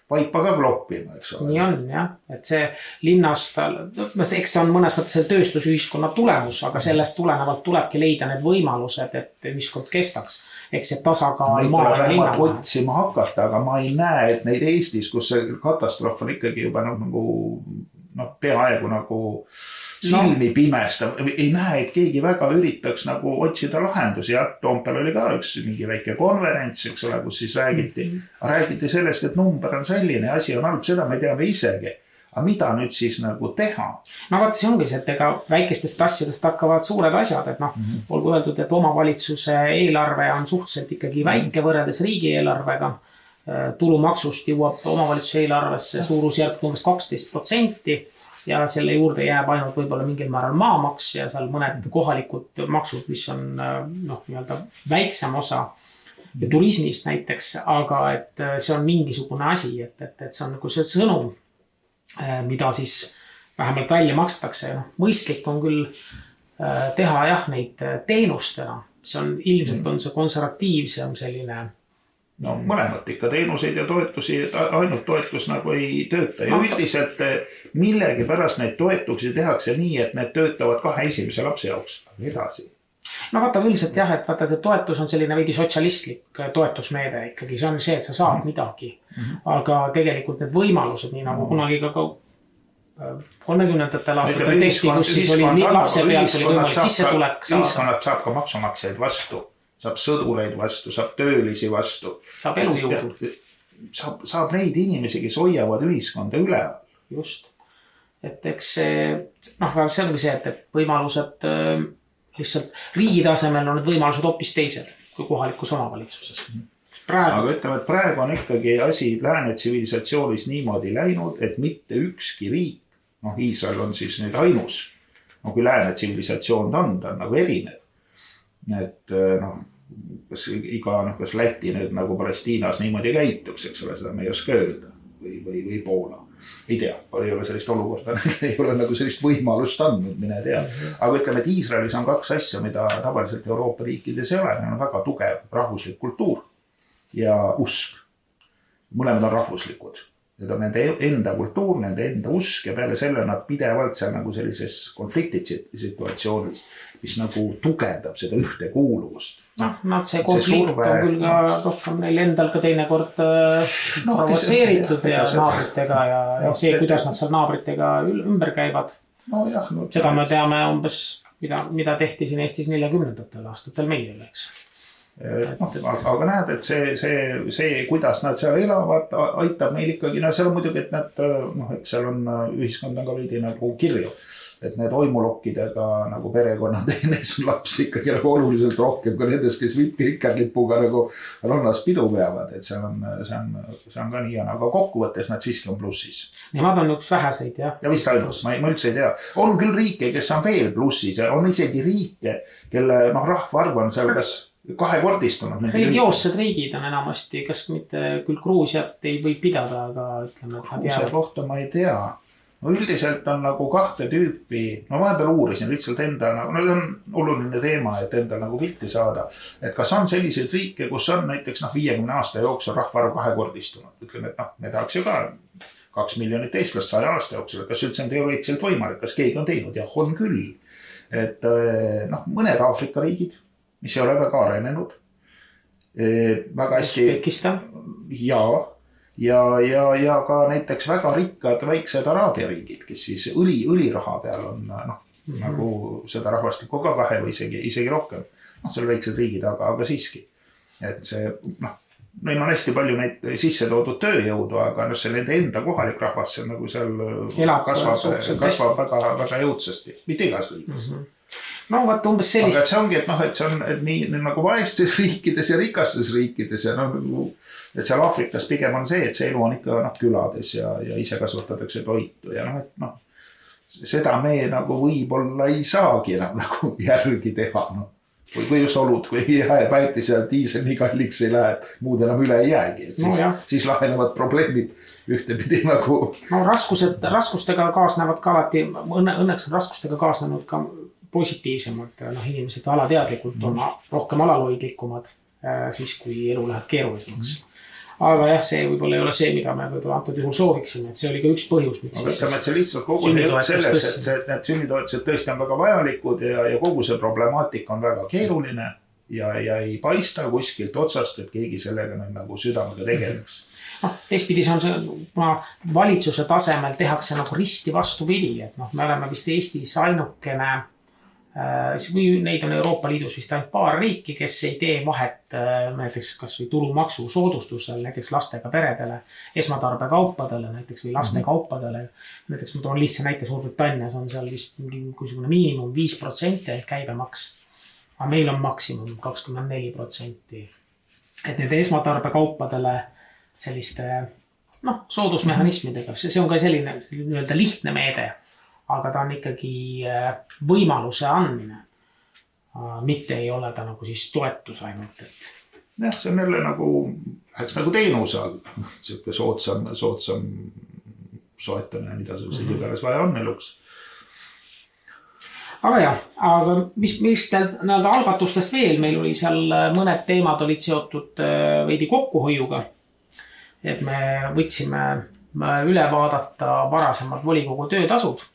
vaipa ka kloppima, eks ole.
Nii on, jah. Et see linnas, eks on mõnes mõttes tööstusühiskonna tulemus, aga sellest tulenevalt tulebki leida need võimalused, et ühiskond kestaks. Eks see tasakaal maal ja linna.
Otsima hakata, aga ma ei näe, et neid Eestis, kus see katastroof on ikkagi juba peaaegu nagu silmi pimestav. Ei näe, et keegi väga üritaks nagu otsida lahendusi. Ja Toompel oli ka üks mingi väike konverents, eks ole, kus siis räägiti sellest, et number on selline, asi on halb, seda me teame isegi. Aga mida nüüd siis nagu teha?
Vaata, see ongi see, et ega väikestest asjadest hakkavad suured asjad, et olgu öeldud, et omavalitsuse eelarve on suhteliselt ikkagi väike võrreldes riigieelarvega. Tulumaksust jõuab omavalitsuse eelarvesse suurusjärk umbes 12%. Ja selle juurde jääb ainult võib-olla mingil määral maamaks ja seal mõned kohalikud maksud, mis on nii-öelda väiksem osa ja turismist näiteks, aga et see on mingisugune asi, et see on nagu see sõnum, mida siis vähemalt välja makstakse. Mõistlik on küll teha neid teenustena, see on ilmselt on see konservatiivsem selline.
Mõlemat ikka teenuseid ja toetusi, ainult toetus nagu ei tööta. Ja üldiselt millegi pärast neid toetuksi tehakse nii, et need töötavad 2 esimese lapse jaoks edasi.
Vaata üldiselt jah, et vaata, et toetus on selline veidi sotsialistlik toetusmeede ikkagi. See on see, et sa saad midagi. Aga tegelikult need võimalused, nii nagu kunagi ka 30ndatel aastatel tehti, kus siis oli lapse pealt oli võimalik sissetulek.
Ühiskonnad saab ka maksumaksjaid vastu. Saab sõdureid vastu, saab töölisi vastu.
Saab elujõudu.
Saab neid inimesi, kes hoiavad ühiskonda üleval.
Just. Et eks see ongi see, et võimalused lihtsalt riigi tasemel on need võimalused hoopis teised kui kohalikus omavalitsuses.
Aga ütleme, et praegu on ikkagi asi lääne tsivilisatsionis niimoodi läinud, et mitte ükski riik, Iisrael on siis nüüd ainus, kui lääne tsivilisatsioon on, ta on nagu erinev. Et kas Läti nüüd nagu Palestiinas niimoodi käituks, eks ole, seda me ei oska öelda või Poola. Ei tea, ei ole sellist olukorda, ei ole nagu sellist võimalust andnud, mine tea. Aga ütleme, et Iisraelis on 2 asja, mida tavaliselt Euroopa riikides ei ole, on väga tugev rahvuslik kultuur ja usk. Mõlemad on rahvuslikud. Need on nende enda kultuur, nende enda usk ja peale selle nad pidevalt seal nagu sellises konfliktisituatsioonis, mis nagu tugevdab seda ühtekuuluvust.
Nad see konflikt on küll ka rohkem neil endal ka teinekord provotseeritud ja naabritega ja see, kuidas nad seal naabritega ümber käivad. Seda me teame umbes, mida tehti siin Eestis 40ndatel aastatel meile, eks.
Aga näed, et see, kuidas nad seal elavad, aitab meil ikkagi, seal on muidugi, et nad, eks seal on ühiskond on ka veidi nagu kirju, et need oimulokkidega nagu perekonnad, neis on lapsi ikkagi nagu oluliselt rohkem kui nendes, kes vikerlipuga nagu rannas pidu peavad, et see on ka nii, aga kokkuvõttes nad siiski on plussis.
Nemad on üks väheseid, jah.
Ja vist ainult, ma üldse ei tea. On küll riike, kes on veel plussis, on isegi riike, kelle rahvaarv on seal kas kahekordistunud.
Religioossed riigid on enamasti, kas mitte küll Gruusiat ei või pidada, aga ütleme, et nad
jäävad. Kohta ma ei tea. Üldiselt on nagu kahte tüüpi, vahepeal uurisin lihtsalt enda, see on oluline teema, et enda nagu pilti saada, et kas on selliseid riike, kus on näiteks 50 aasta jooksul rahvaarv kahekordistunud. Ütleme, et me tahaks ju ka 2 miljonit eestlast 100 aasta jooksul, kas üldse on teoreetiliselt võimalik, kas keegi on teinud? Jah, on küll. Et mõned Aafrika riigid, mis ei ole väga arenenud. Väga hästi.
Uzbekistan.
Ja ka näiteks väga rikkad väiksed Araabia riigid, kes siis õliraha peal on nagu seda rahvastikku ka kahe või isegi rohkem. See on väiksed riigid, aga siiski. Et see, neil on hästi palju neid sisse toodud tööjõudu, aga see nende enda kohalik rahvas see nagu seal kasvab väga jõudsasti. Mitte igas riigis.
Vaata umbes sellist.
Aga see ongi, et see on nii nagu vaestes riikides ja rikastes riikides ja et seal Aafrikas pigem on see, et see elu on ikka külades ja ise kasvatatakse toitu ja seda me nagu võib-olla ei saagi enam nagu järgi teha. Kui just olud, kui väetis ja diisel nii kalliks ei lähe, et muud enam üle ei jäägi. Siis lahenevad probleemid ühtepidi nagu.
Raskustega kaasnevad ka alati, õnneks on raskustega kaasnenud ka positiivsemad, inimesed alateadlikult on rohkem alaloidlikumad siis, kui elu läheb keerulisemaks. Aga jah, see võib-olla ei ole see, mida me võib-olla antud juhul sooviksime, et see oli ka üks põhjus, miks
siis see lihtsalt kogu selleks, et need sünnitoetused tõesti on väga vajalikud ja kogu see problemaatika on väga keeruline ja ei paista kuskilt otsast, et keegi sellega nagu südamega tegeleks.
Teistpidis on see, valitsuse tasemel tehakse nagu risti vastupidi, et me oleme vist Eestis ainukene või neid on Euroopa Liidus vist ainult paar riiki, kes ei tee vahet näiteks kas või tulumaksu soodustusel näiteks lastega peredele, esmatarbekaupadele näiteks või lastekaupadele. Näiteks ma toon lihtsa näite, Suurbritannias on seal vist mingisugune miinimum 5% ehk käibemaks, aga meil on maksimum 24%. Et need esmatarbekaupadele selliste soodusmehhanismidega, see on ka selline lihtne meede, aga ta on ikkagi võimaluse andmine, mitte ei ole ta nagu siis toetus ainult.
Jah, see on jälle nagu teenuse all, siuke soodsam soetamine, mida sul iganes vaja on eluks.
Aga mis algatustest veel, meil oli seal mõned teemad olid seotud veidi kokkuhoiuga, et me võtsime üle vaadata varasemad volikogu töötasud.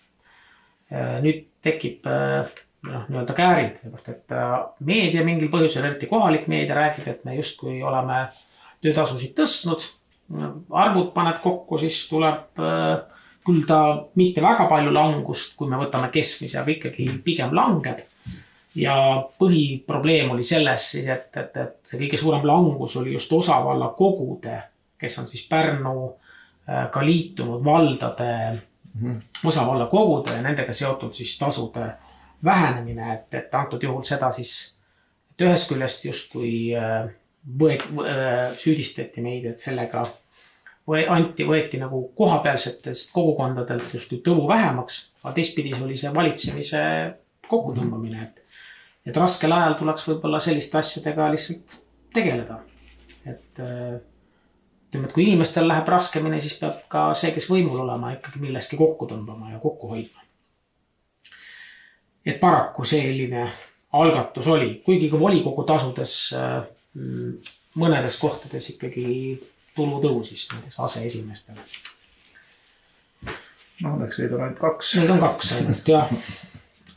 Nüüd tekib nii-öelda käärid, et meedia mingil põhjusel, eriti kohalik meedia räägib, et me justkui oleme töötasusid tõstnud, arvud paned kokku, siis tuleb küll ta mitte väga palju langust, kui me võtame keskmise, aga ikkagi pigem langeb. Ja põhiprobleem oli selles, et see kõige suurem langus oli just osavalla kogude, kes on siis Pärnu ka liitunud valdade osavalla kogude ja nendega seotud siis tasude vähenemine, et antud juhul seda siis, et ühest küljest justkui süüdistati meid, et sellega võeti nagu kohapealsetest kogukondadelt justkui tõlu vähemaks, aga teistpidis oli see valitsemise kokkutõmbamine, et raskel ajal tuleks võib-olla selliste asjadega lihtsalt tegeleda. Et kui inimestel läheb raskemini, siis peab ka see, kes võimul olema, ikkagi milleski kokku tõmbama ja kokku hoidma. Et paraku selline algatus oli, kuigi ka volikogu tasudes mõnedes kohtades ikkagi tulu tõusis näiteks aseesimeestele.
No õnneks neid on ainult 2.
Neid on 2 ainult, jah.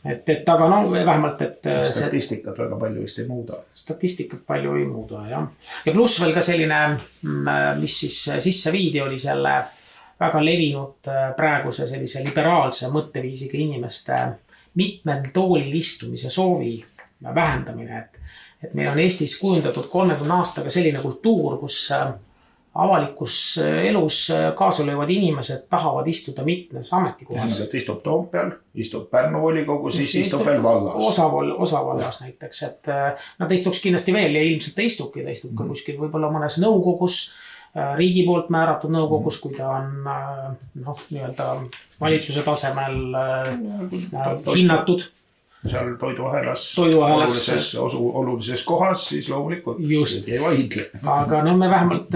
Et aga no vähemalt, et
statistikat väga palju vist ei muuda.
Statistikat palju ei muuda, jah. Ja pluss veel ka selline, mis siis sisse viidi, oli selle väga levinud praeguse sellise liberaalse mõtteviisiga inimeste mitmel toolil istumise soovi vähendamine. Et meil on Eestis kujundatud 30 aastaga selline kultuur, kus avalikus elus kaasa löövad inimesed tahavad istuda mitmes ametikohas.
Et istub Toompeal, istub Pärnu volikogu, siis istub veel vallas.
Osa vallas näiteks, et nad istuks kindlasti veel ja ilmselt ta istubki, ta istub ka kuskil võib-olla mõnes nõukogus, riigi poolt määratud nõukogus, kui ta on nii-öelda valitsuse tasemel hinnatud.
Seal toiduahelas olulises kohas, siis loomulikult ei vaidle.
Aga me vähemalt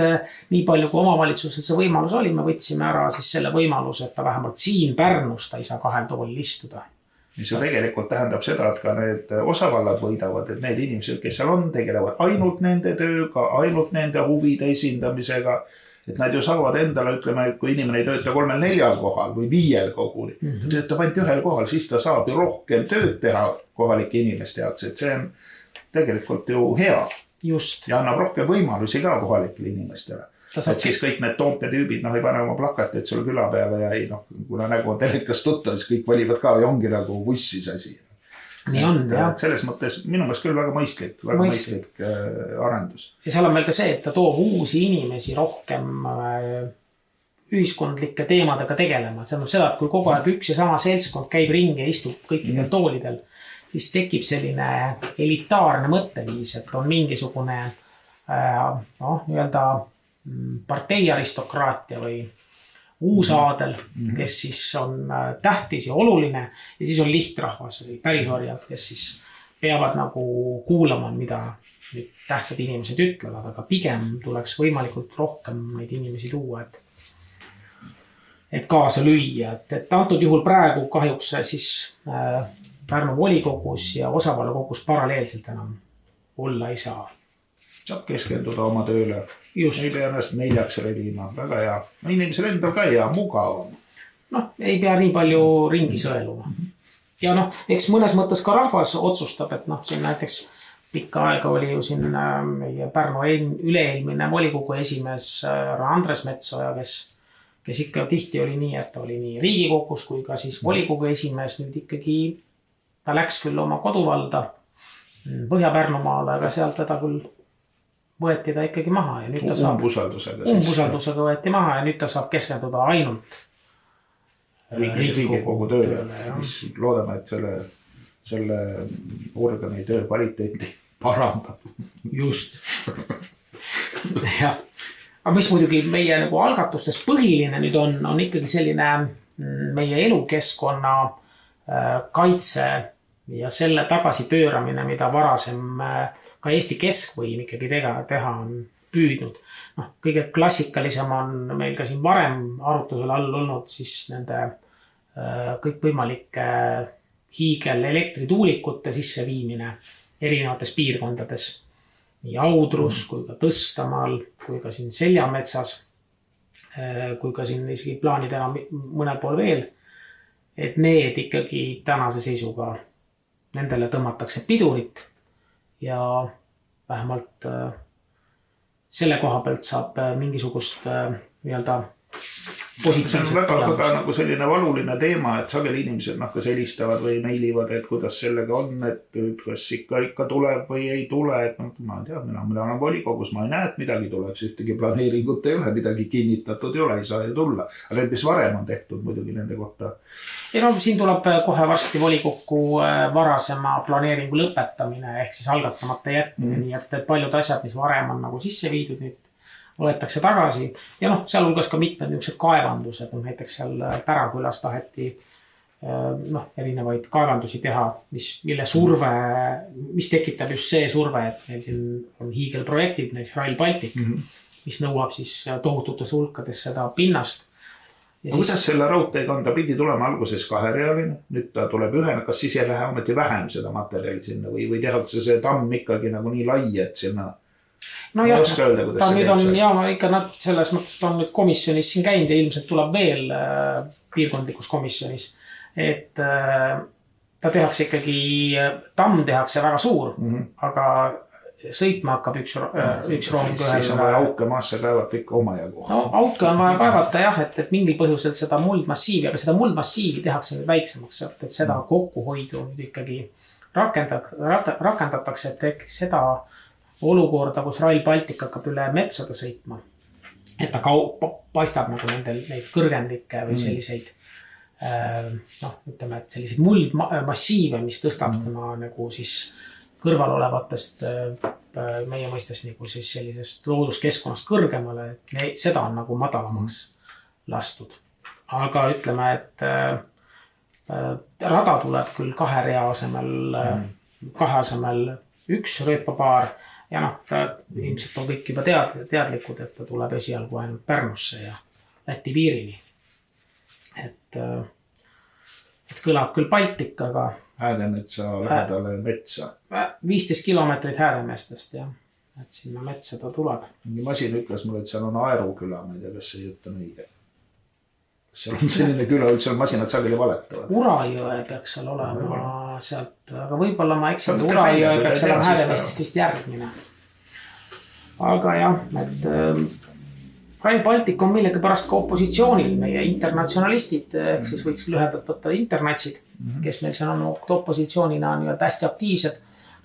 nii palju, kui omavalitsusel see võimalus oli, me võtsime ära siis selle võimaluse, et ta vähemalt siin Pärnus ta ei saa 2 toolil istuda.
Mis ju tegelikult tähendab seda, et ka need osavallad võidavad, et need inimesed, kes seal on, tegelevad ainult nende tööga, ainult nende huvide esindamisega. Et nad ju saavad endale, ütleme, kui inimene ei tööta 3-4 kohal või 5 koguni, ta töötab ainult 1 kohal, siis ta saab ju rohkem tööd teha kohalike inimeste jaoks, et see on tegelikult ju hea.
Just.
Ja annab rohkem võimalusi ka kohalikele inimestele. Et siis kõik need Toompea tüübid ei pane oma plakateid sul küla peale ja kuna nägu on telekas tuttav, siis kõik valivad ka ja ongi nagu bussis asi.
Nii on, jah.
Selles mõttes minu meelest küll väga mõistlik arendus.
Ja seal on veel ka see, et ta toob uusi inimesi rohkem ühiskondlike teemadega tegelema. See on seda, et kui kogu aeg üks ja sama seltskond käib ringi ja istub kõikidel toolidel, siis tekib selline elitaarne mõtteviis, et on mingisugune nii-öelda partei aristokraatia või uusaadel, kes siis on tähtis ja oluline ja siis on lihtrahvas või pärisorjad, kes siis peavad nagu kuulama, mida tähtsad inimesed ütlevad, aga pigem tuleks võimalikult rohkem neid inimesi tuua, et kaasa lüüa. Et antud juhul praegu kahjuks siis Pärnu volikogus ja osavallakogus paralleelselt enam olla ei saa.
Saab keskenduda oma tööle.
Just.
Ei pea ennast 4 redima, väga hea. Inimesel endal ka hea, mugav.
Ei pea nii palju ringi sõeluma. Ja eks mõnes mõttes ka rahvas otsustab, et siin näiteks pikka aega oli ju siin meie Pärnu üleelmine volikogu esimees Andres Metsoja, kes ikka tihti oli nii, et ta oli nii Riigikogus kui ka siis volikogu esimees. Nüüd ikkagi ta läks küll oma koduvalda Põhja-Pärnumaale, aga seal teda küll võeti ta ikkagi maha ja nüüd ta saab umbusaldusega võeti maha ja nüüd ta saab keskenduda ainult
Riigikogu tööle, mis loodame, et selle organi töö kvaliteeti parandab.
Just. Ja. Aga mis muidugi meie nagu algatustes põhiline nüüd on ikkagi selline meie elukeskkonna kaitse ja selle tagasipööramine, mida varasem ka Eesti keskvõim ikkagi teha on püüdnud. Kõige klassikalisem on meil ka siin varem arutusel all olnud siis nende kõikvõimalike hiigel elektrituulikute sisseviimine erinevates piirkondades. Nii Audrus kui ka Tõstamaal, kui ka siin Seljametsas, kui ka siin isegi plaanidena mõnel pool veel. Et need ikkagi tänase seisuga nendele tõmmatakse pidurit. Ja vähemalt selle koha pealt saab mingisugust nii-öelda positiivset.
See on väga nagu selline valuline teema, et sageli inimesed kas helistavad või meilivad, et kuidas sellega on, et kas ikka tuleb või ei tule. Et ma tean, mina olen volikogus, ma ei näe, et midagi tuleks, ühtegi planeeringut ei ole, midagi kinnitatud ei ole, ei saa ju tulla. Aga need, mis varem on tehtud muidugi nende kohta.
Ja siin tuleb kohe varsti volikokku varasema planeeringu lõpetamine ehk siis algatamata jätmine, nii et paljud asjad, mis varem on nagu sisse viidud, nüüd võetakse tagasi. Ja sealhulgas ka mitmed niisugused kaevandused, näiteks seal Pärakülas taheti erinevaid kaevandusi teha, mis tekitab just see surve, et meil siin on hiigelprojektid, näiteks Rail Baltic, mis nõuab siis tohututes hulkades seda pinnast.
Kuidas selle raudteega on, ta pidi tulema alguses 2-realine, nüüd ta tuleb 1, kas siis ei lähe ometi vähem seda materjali sinna või tehakse see tamm ikkagi nagu nii lai, et sinna
no jah, ta nüüd on ja ikka nad selles mõttes ta on nüüd komisjonis siin käinud ja ilmselt tuleb veel piirkondlikus komisjonis, et ta tehakse ikkagi, tamm tehakse väga suur, aga sõitma hakkab üks rong ühel.
Siis on vaja auke maasse kaevata ikka oma jagu.
No auke on vaja kaevata jah, et mingil põhjusel seda muldmassiivi, aga seda muldmassiivi tehakse nüüd väiksemaks, et seda kokkuhoidu nüüd ikkagi rakendatakse, et seda olukorda, kus Rail Baltic hakkab üle metsade sõitma, et ta paistab nagu neid kõrgendikke või selliseid ütleme, et selliseid muldmassiive, mis tõstab tema nagu siis kõrval olevatest meie mõistes nagu siis sellisest looduskeskkonnast kõrgemale, et seda on nagu madalamaks lastud. Aga ütleme, et rada tuleb küll kahe asemel üks rööpapaar ja ta ilmselt on kõik juba teadlikud, et ta tuleb esialgu ainult Pärnusse ja Läti piirini. Et kõlab küll Baltic, aga
Häädemetsa lähedale metsa.
15 kilomeetrit Häädemeestest ja et sinna metsa ta tuleb.
Masin ütles mulle, et seal on Aeruküla, ma ei tea, kas see jutt on õige. Seal on selline küla, üldse on masinad sageli valetavad.
Urajõe peaks seal olema sealt, aga võib-olla ma eksin, Urajõe peaks olema Häädemeestest vist järgmine. Aga jah, et Rail Baltic on millegi pärast ka opositsioonil, meie internatsionalistid, ehk siis võiks lühendalt võtta internatsid, kes meil seal on opositsioonina on hästi aktiivsed.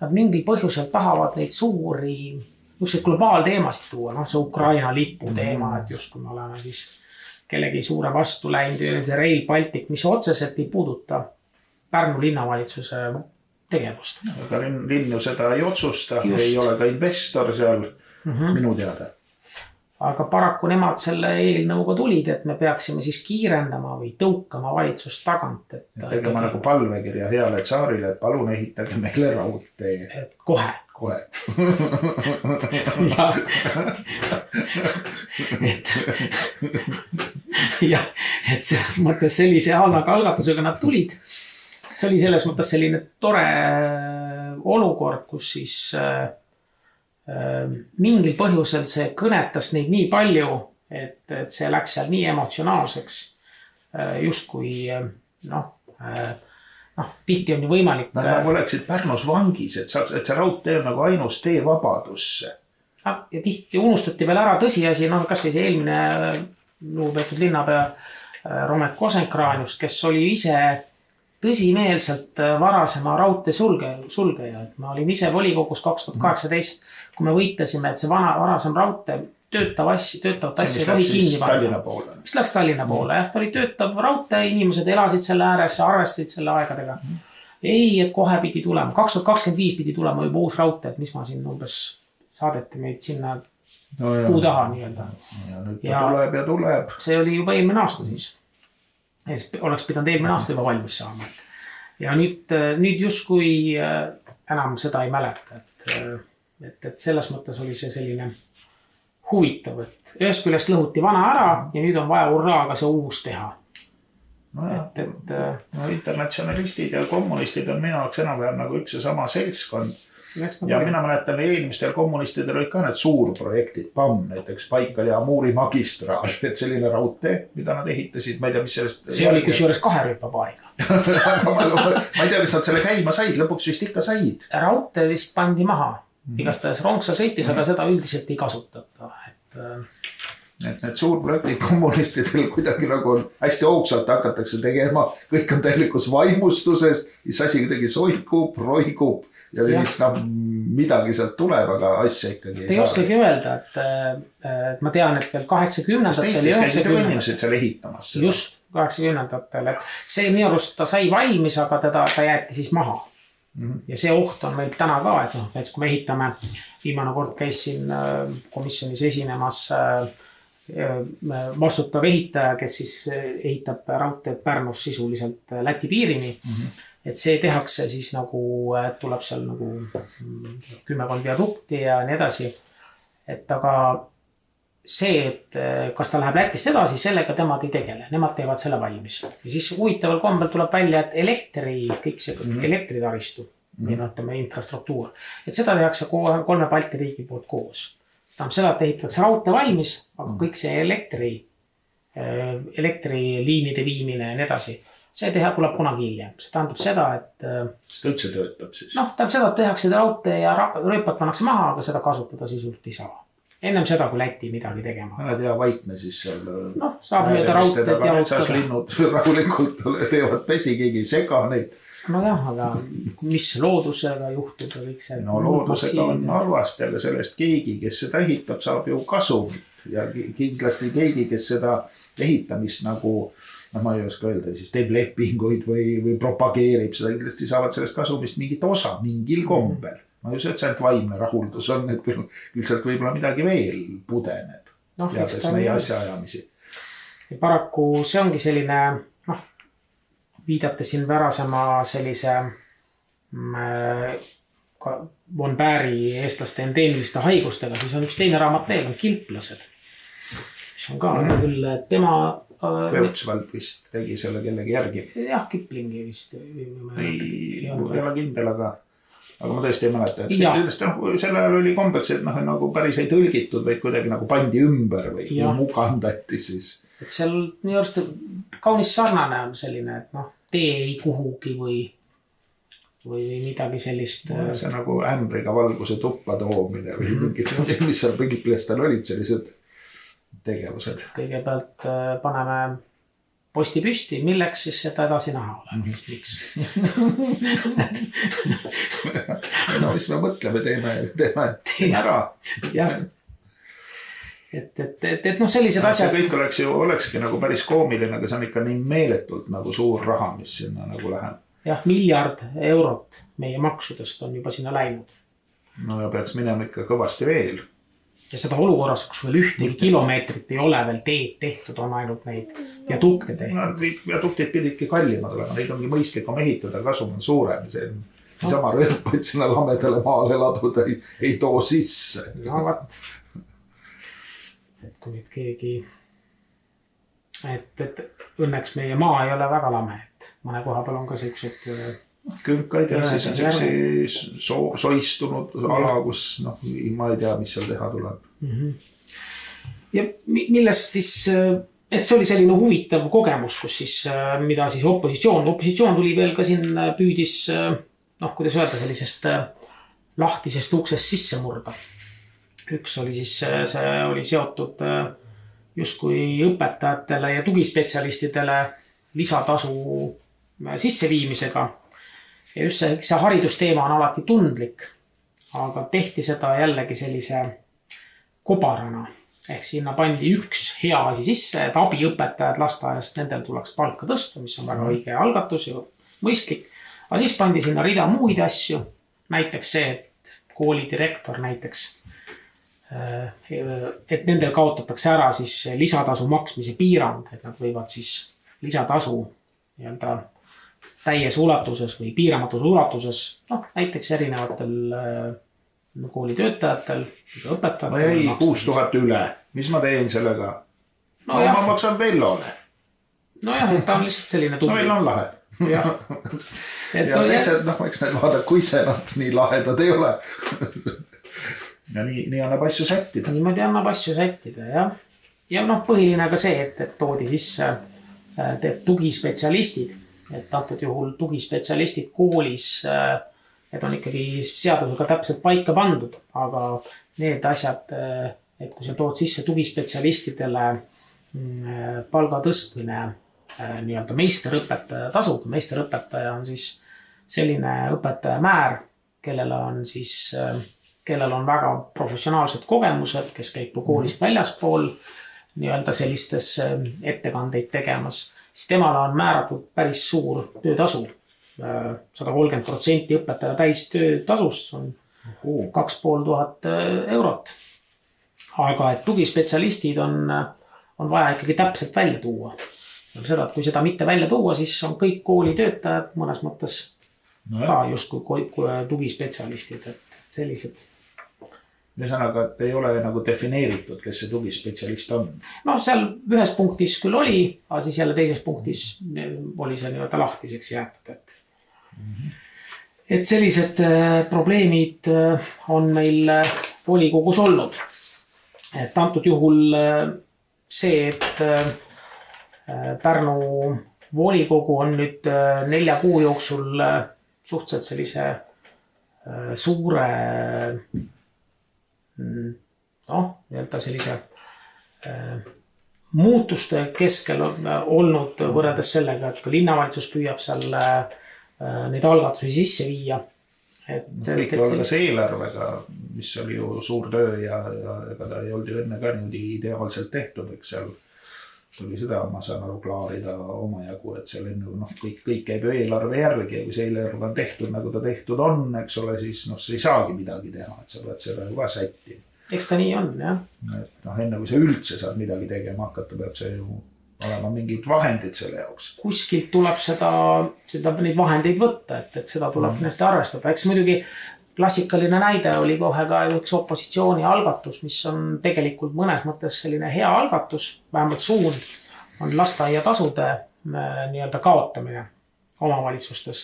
Nad mingil põhjusel tahavad neid suuri globaalteemasid tuua, see Ukraina lipu teema, et just kui me oleme siis kellegi suure vastu läinud, see Rail Baltic, mis otseselt ei puuduta Pärnu linnavalitsuse tegevust.
Aga linn ju seda ei otsusta, ei ole ka investor seal minu teada.
Aga paraku nemad selle eelnõuga tulid, et me peaksime siis kiirendama või tõukama valitsust tagant.
Tegema nagu palvekirja heale tsaarile, et palun ehitage meile raudtee.
Et kohe. et selles mõttes sellise halnaga algatusega nad tulid. See oli selles mõttes selline tore olukord, kus siis mingil põhjusel see kõnetas neid nii palju, et see läks seal nii emotsionaalseks just kui tihti on ju võimalik.
Nad nagu oleksid Pärnus vangis, et see raudtee on nagu ainus tee vabadusse.
Ja tihti unustati veel ära tõsiasi, kas või see eelmine lugupeetud linnapea Romet Kosenkraanius, kes oli ise tõsimeelselt varasema raudtee sulgeja. Ma olin ise volikogus 2018, kui me võitasime, et see varasem raudtee töötavat asja ei tohi kinni panna. Mis läks Tallinna poole, jah, ta oli töötav raudtee, inimesed elasid selle ääres ja arvestasid selle aegadega. Ei, et kohe pidi tulema, 2025 pidi tulema juba uus raudtee, et mis ma siin umbes saadeti meid sinna puu taha nii-öelda.
Ja nüüd ta tuleb.
See oli juba eelmine aasta siis. Oleks pidanud eelmine aasta juba valmis saama. Ja nüüd justkui enam seda ei mäleta, et selles mõttes oli see selline huvitav, et ühest küljest lõhuti vana ära ja nüüd on vaja urraaga see uus teha.
Internatsionalistid ja kommunistid on minu jaoks enam-vähem nagu üks ja sama seltskond. Ja mina mäletan, eelmistel kommunistidel olid ka need suurprojektid, PAM, näiteks Baikali Amuri magistraal, et selline raudtee, mida nad ehitasid, ma ei tea, mis sellest...
See oli kusjuures 2 rööpapaariga.
Ma ei tea, kas nad selle käima said, lõpuks vist ikka said.
Raudtee vist pandi maha. Igastades rongsa sõitis, aga seda üldiselt ei kasutata.
Need suurprojektid kommunistidel kuidagi nagu on hästi hoogsalt hakatakse tegema, kõik on täielikus vaimustuses, mis asi kuidagi soikub, roigub ja siis midagi sealt tuleb, aga asja ikkagi ei saa.
Te ei oskagi öelda, et ma tean, et veel 80-ndatel
ja 90-ndatel seal ehitamas.
Just 80-ndatel, et see minu arust ta sai valmis, aga ta jäeti siis maha. Ja see oht on meil täna ka, et näiteks kui me ehitame, viimane kord käis siin komisjonis esinemas vastutav ehitaja, kes siis ehitab raudteed Pärnus sisuliselt Läti piirini. Et see tehakse siis nagu, tuleb seal nagu 10 viadukti ja nii edasi. Et aga see, et kas ta läheb Lätist edasi, sellega temad ei tegele. Nemad teevad selle valmis. Ja siis huvitaval kombel tuleb välja, et elektritaristu või ütleme infrastruktuur. Et seda tehakse 3 Balti riigi poolt koos. See tähendab seda, et ehitatakse raudtee valmis, aga kõik see elektriliinide viimine ja nii edasi, see tuleb kunagi hiljem. See tähendab seda, et
see ta üldse töötab siis?
Tähendab seda, et tehakse raudtee ja rööpad pannakse maha, aga seda kasutada sisuliselt ei saa. Ennem seda, kui Läti midagi tegema.
Nad ja vaikne siis seal.
Saab mööda raudteed jalutada.
Linnud rahulikult teevad pesi, keegi ei sega neid.
Nojah, aga mis loodusega juhtub ja kõik see.
No loodusega on halvasti, aga sellest keegi, kes seda ehitab, saab ju kasumit. Ja kindlasti keegi, kes seda ehitamist nagu, ma ei oska öelda, siis teeb lepinguid või propageerib seda, kindlasti saavad sellest kasumist mingit osa, mingil kombel. Ma just ütlesin, et vaimne rahuldus on, et küll sealt võib-olla midagi veel pudeneb, teades meie asjaajamisi.
Ja paraku see ongi selline, viidate siin värasema sellise Von Bäri eestlaste endeeniliste haigustega, siis on üks teine raamat veel, on Kilplased. Mis on ka küll tema...
Kreutzwald vist tegi selle kellegi järgi.
Jah, Kiplingi vist.
Ei ole kindel, aga ma tõesti ei mäleta, et selle ajal oli kombeks, et nagu päris ei tõlgitud, vaid kuidagi nagu pandi ümber või mugandati siis. Et
seal minu arust kaunis sarnane on selline, et tee ei kuhugi või midagi sellist.
See nagu ämbriga valguse tuppa toomine või mingid, mis seal Kilplastel olid sellised tegevused.
Kõigepealt paneme posti püsti, milleks siis seda edasi näha ole? Miks?
No mis me mõtleme, teeme ära.
Jah. Et sellised asjad.
See kõik olekski nagu päris koomiline, aga see on ikka nii meeletult nagu suur raha, mis sinna nagu läheb.
Jah, miljard eurot meie maksudest on juba sinna läinud.
No ja peaks minema ikka kõvasti veel.
Ja seda olukorras, kus veel ühtegi kilomeetrit ei ole veel teed tehtud, on ainult neid viadukte tehtud.
Viaduktid pididki kallimad olema, neid ongi mõistlikum ehitada, kasum on suurem. Sama rööpaid sinna lamedale maale laduda ei too sisse.
No vaat. Et kui nüüd keegi... Et õnneks meie maa ei ole väga lame, et mõne koha peal on ka sellised...
Künkaid ja siis on sellised soistunud ala, kus ma ei tea, mis seal teha tuleb.
Ja millest siis, et see oli selline huvitav kogemus, kus siis, mida siis opositsioon tuli veel ka siin püüdis, kuidas öelda, sellisest lahtisest uksest sisse murda. Üks oli siis, see oli seotud justkui õpetajatele ja tugispetsialistidele lisatasu sisseviimisega. Ja just see haridusteema on alati tundlik, aga tehti seda jällegi sellise kobarana. Ehk sinna pandi üks hea asi sisse, et abiõpetajad lasteaiast, nendel tuleks palka tõsta, mis on väga õige algatus ja mõistlik. Aga siis pandi sinna rida muid asju, näiteks see, et koolidirektor näiteks, et nendel kaotatakse ära siis lisatasu maksmise piirang, et nad võivad siis lisatasu täies ulatuses või piiramatus ulatuses, näiteks erinevatel koolitöötajatel, õpetajatel.
No jäi 6000 üle, mis ma teen sellega? Ma maksan Vellole.
Nojah, et ta on lihtsalt selline tubli.
No meil on lahe. Ja teised, eks need vaadata, kui see nad nii lahedad ei ole. Ja nii annab asju sättida.
Niimoodi annab asju sättida, jah. Ja põhiline ka see, et toodi sisse tugispetsialistid. Et antud juhul tugispetsialistid koolis, et on ikkagi seadusega täpselt paika pandud, aga need asjad, et kui sa tood sisse tugispetsialistidele palga tõstmine nii-öelda meisterõpetaja tasud, meisterõpetaja on siis selline õpetaja määr, kellel on väga professionaalsed kogemused, kes käib koolist väljaspool nii-öelda sellistes ettekandeid tegemas. Siis temale on määratud päris suur töötasu. 130% õpetaja täis töötasust on 2500 eurot. Aga et tugispetsialistid on vaja ikkagi täpselt välja tuua. Seda, et kui seda mitte välja tuua, siis on kõik koolitöötajad mõnes mõttes ka justkui tugispetsialistid. Et sellised...
Ühesõnaga, et ei ole nagu defineeritud, kes see tugispetsialist on.
Seal ühes punktis küll oli, aga siis jälle teises punktis oli see nii-öelda lahtiseks jäetud. et sellised probleemid on meil volikogus olnud. Et antud juhul see, et Pärnu volikogu on nüüd 4 kuu jooksul suhteliselt sellise suure nii-öelda sellise muutuste keskel olnud võrreldes sellega, et ka linnavalitsus püüab seal neid algatusi sisse viia.
Kõik algas eelarvega, mis oli ju suur töö ja ega ta ei olnud ju enne ka niimoodi ideaalselt tehtud, eks seal tuli seda, ma saan aru, klaarida omajagu, et seal enne kõik käib ju eelarve järgi ja kui see eelarve on tehtud, nagu ta tehtud on, eks ole, siis sa ei saagi midagi teha, et sa pead seda juba sätti.
Eks ta nii on, jah.
Et enne kui sa üldse saad midagi tegema hakata, peab see ju olema mingid vahendid selle jaoks.
Kuskilt tuleb neid vahendeid võtta, et seda tuleb kindlasti arvestada. Eks muidugi klassikaline näide oli kohe ka üks opositsiooni algatus, mis on tegelikult mõnes mõttes selline hea algatus, vähemalt suund, on lasteaiatasude nii-öelda kaotamine omavalitsustes.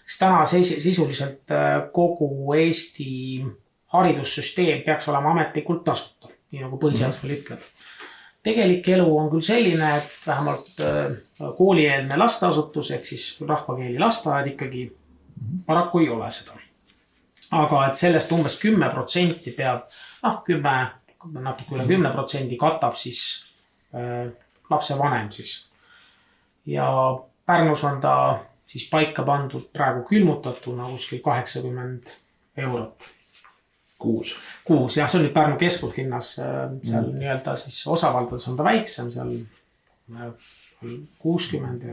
Sest täna sisuliselt kogu Eesti haridussüsteem peaks olema ametlikult tasuta, nii nagu põhiseadus meil ütleb. Tegelik elu on küll selline, et vähemalt koolieelne lasteasutus ehk siis rahvakeeli lasteaed ikkagi paraku ei ole seda. Aga et sellest umbes 10% peab, natuke üle 10% katab siis lapse vanem siis. Ja Pärnus on ta siis paika pandud praegu külmutatuna kuskil 80 €.
Kuus,
jah, see on nüüd Pärnu keskuslinnas, seal nii-öelda siis osavaldades on ta väiksem, seal 60 .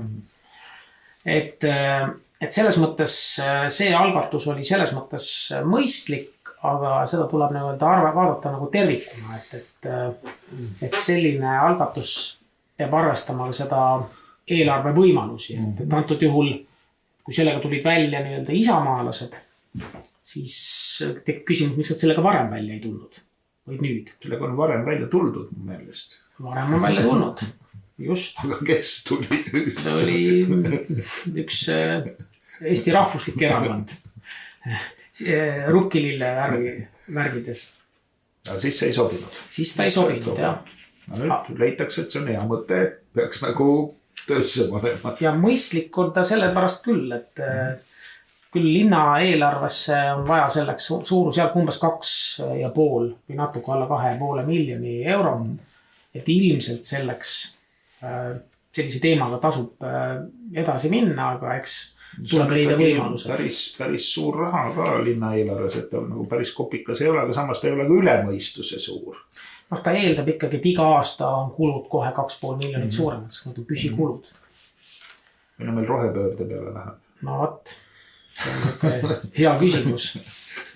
Et selles mõttes see algatus oli selles mõttes mõistlik, aga seda tuleb vaadata nagu tervikuna, et selline algatus peab arvestama seda eelarve võimalusi. Et antud juhul, kui sellega tulid välja nii-öelda isamaalased, siis tekib küsimus, miks nad sellega varem välja ei tulnud, vaid nüüd.
Sellega on varem välja tuldud mu meelest.
Varem on välja tulnud, just.
Aga kes tuli?
See oli üks Eesti rahvuslik erakond, rukkilille värvides.
Ja siis see ei sobinud.
Siis ta ei sobinud, jah.
Nüüd leitakse, et see on hea mõte, peaks nagu töösse panema.
Ja mõistlik on ta sellepärast küll, et küll linna eelarvesse on vaja selleks suurusjärk umbes 2,5 või natuke alla 2,5 miljoni euro. Et ilmselt selleks sellise teemaga tasub edasi minna, aga eks tuleb leida võimalused.
Päris suur raha ka linna eelarves, et ta nagu päris kopikas ei ole, aga samas ta ei ole ka ülemõistuse suur.
Ta eeldab ikkagi, et iga aasta on kulud kohe 2,5 miljonit suuremad, sest nad on püsikulud.
Mille meil rohepöörde peale läheb?
No võt, see on hea küsimus.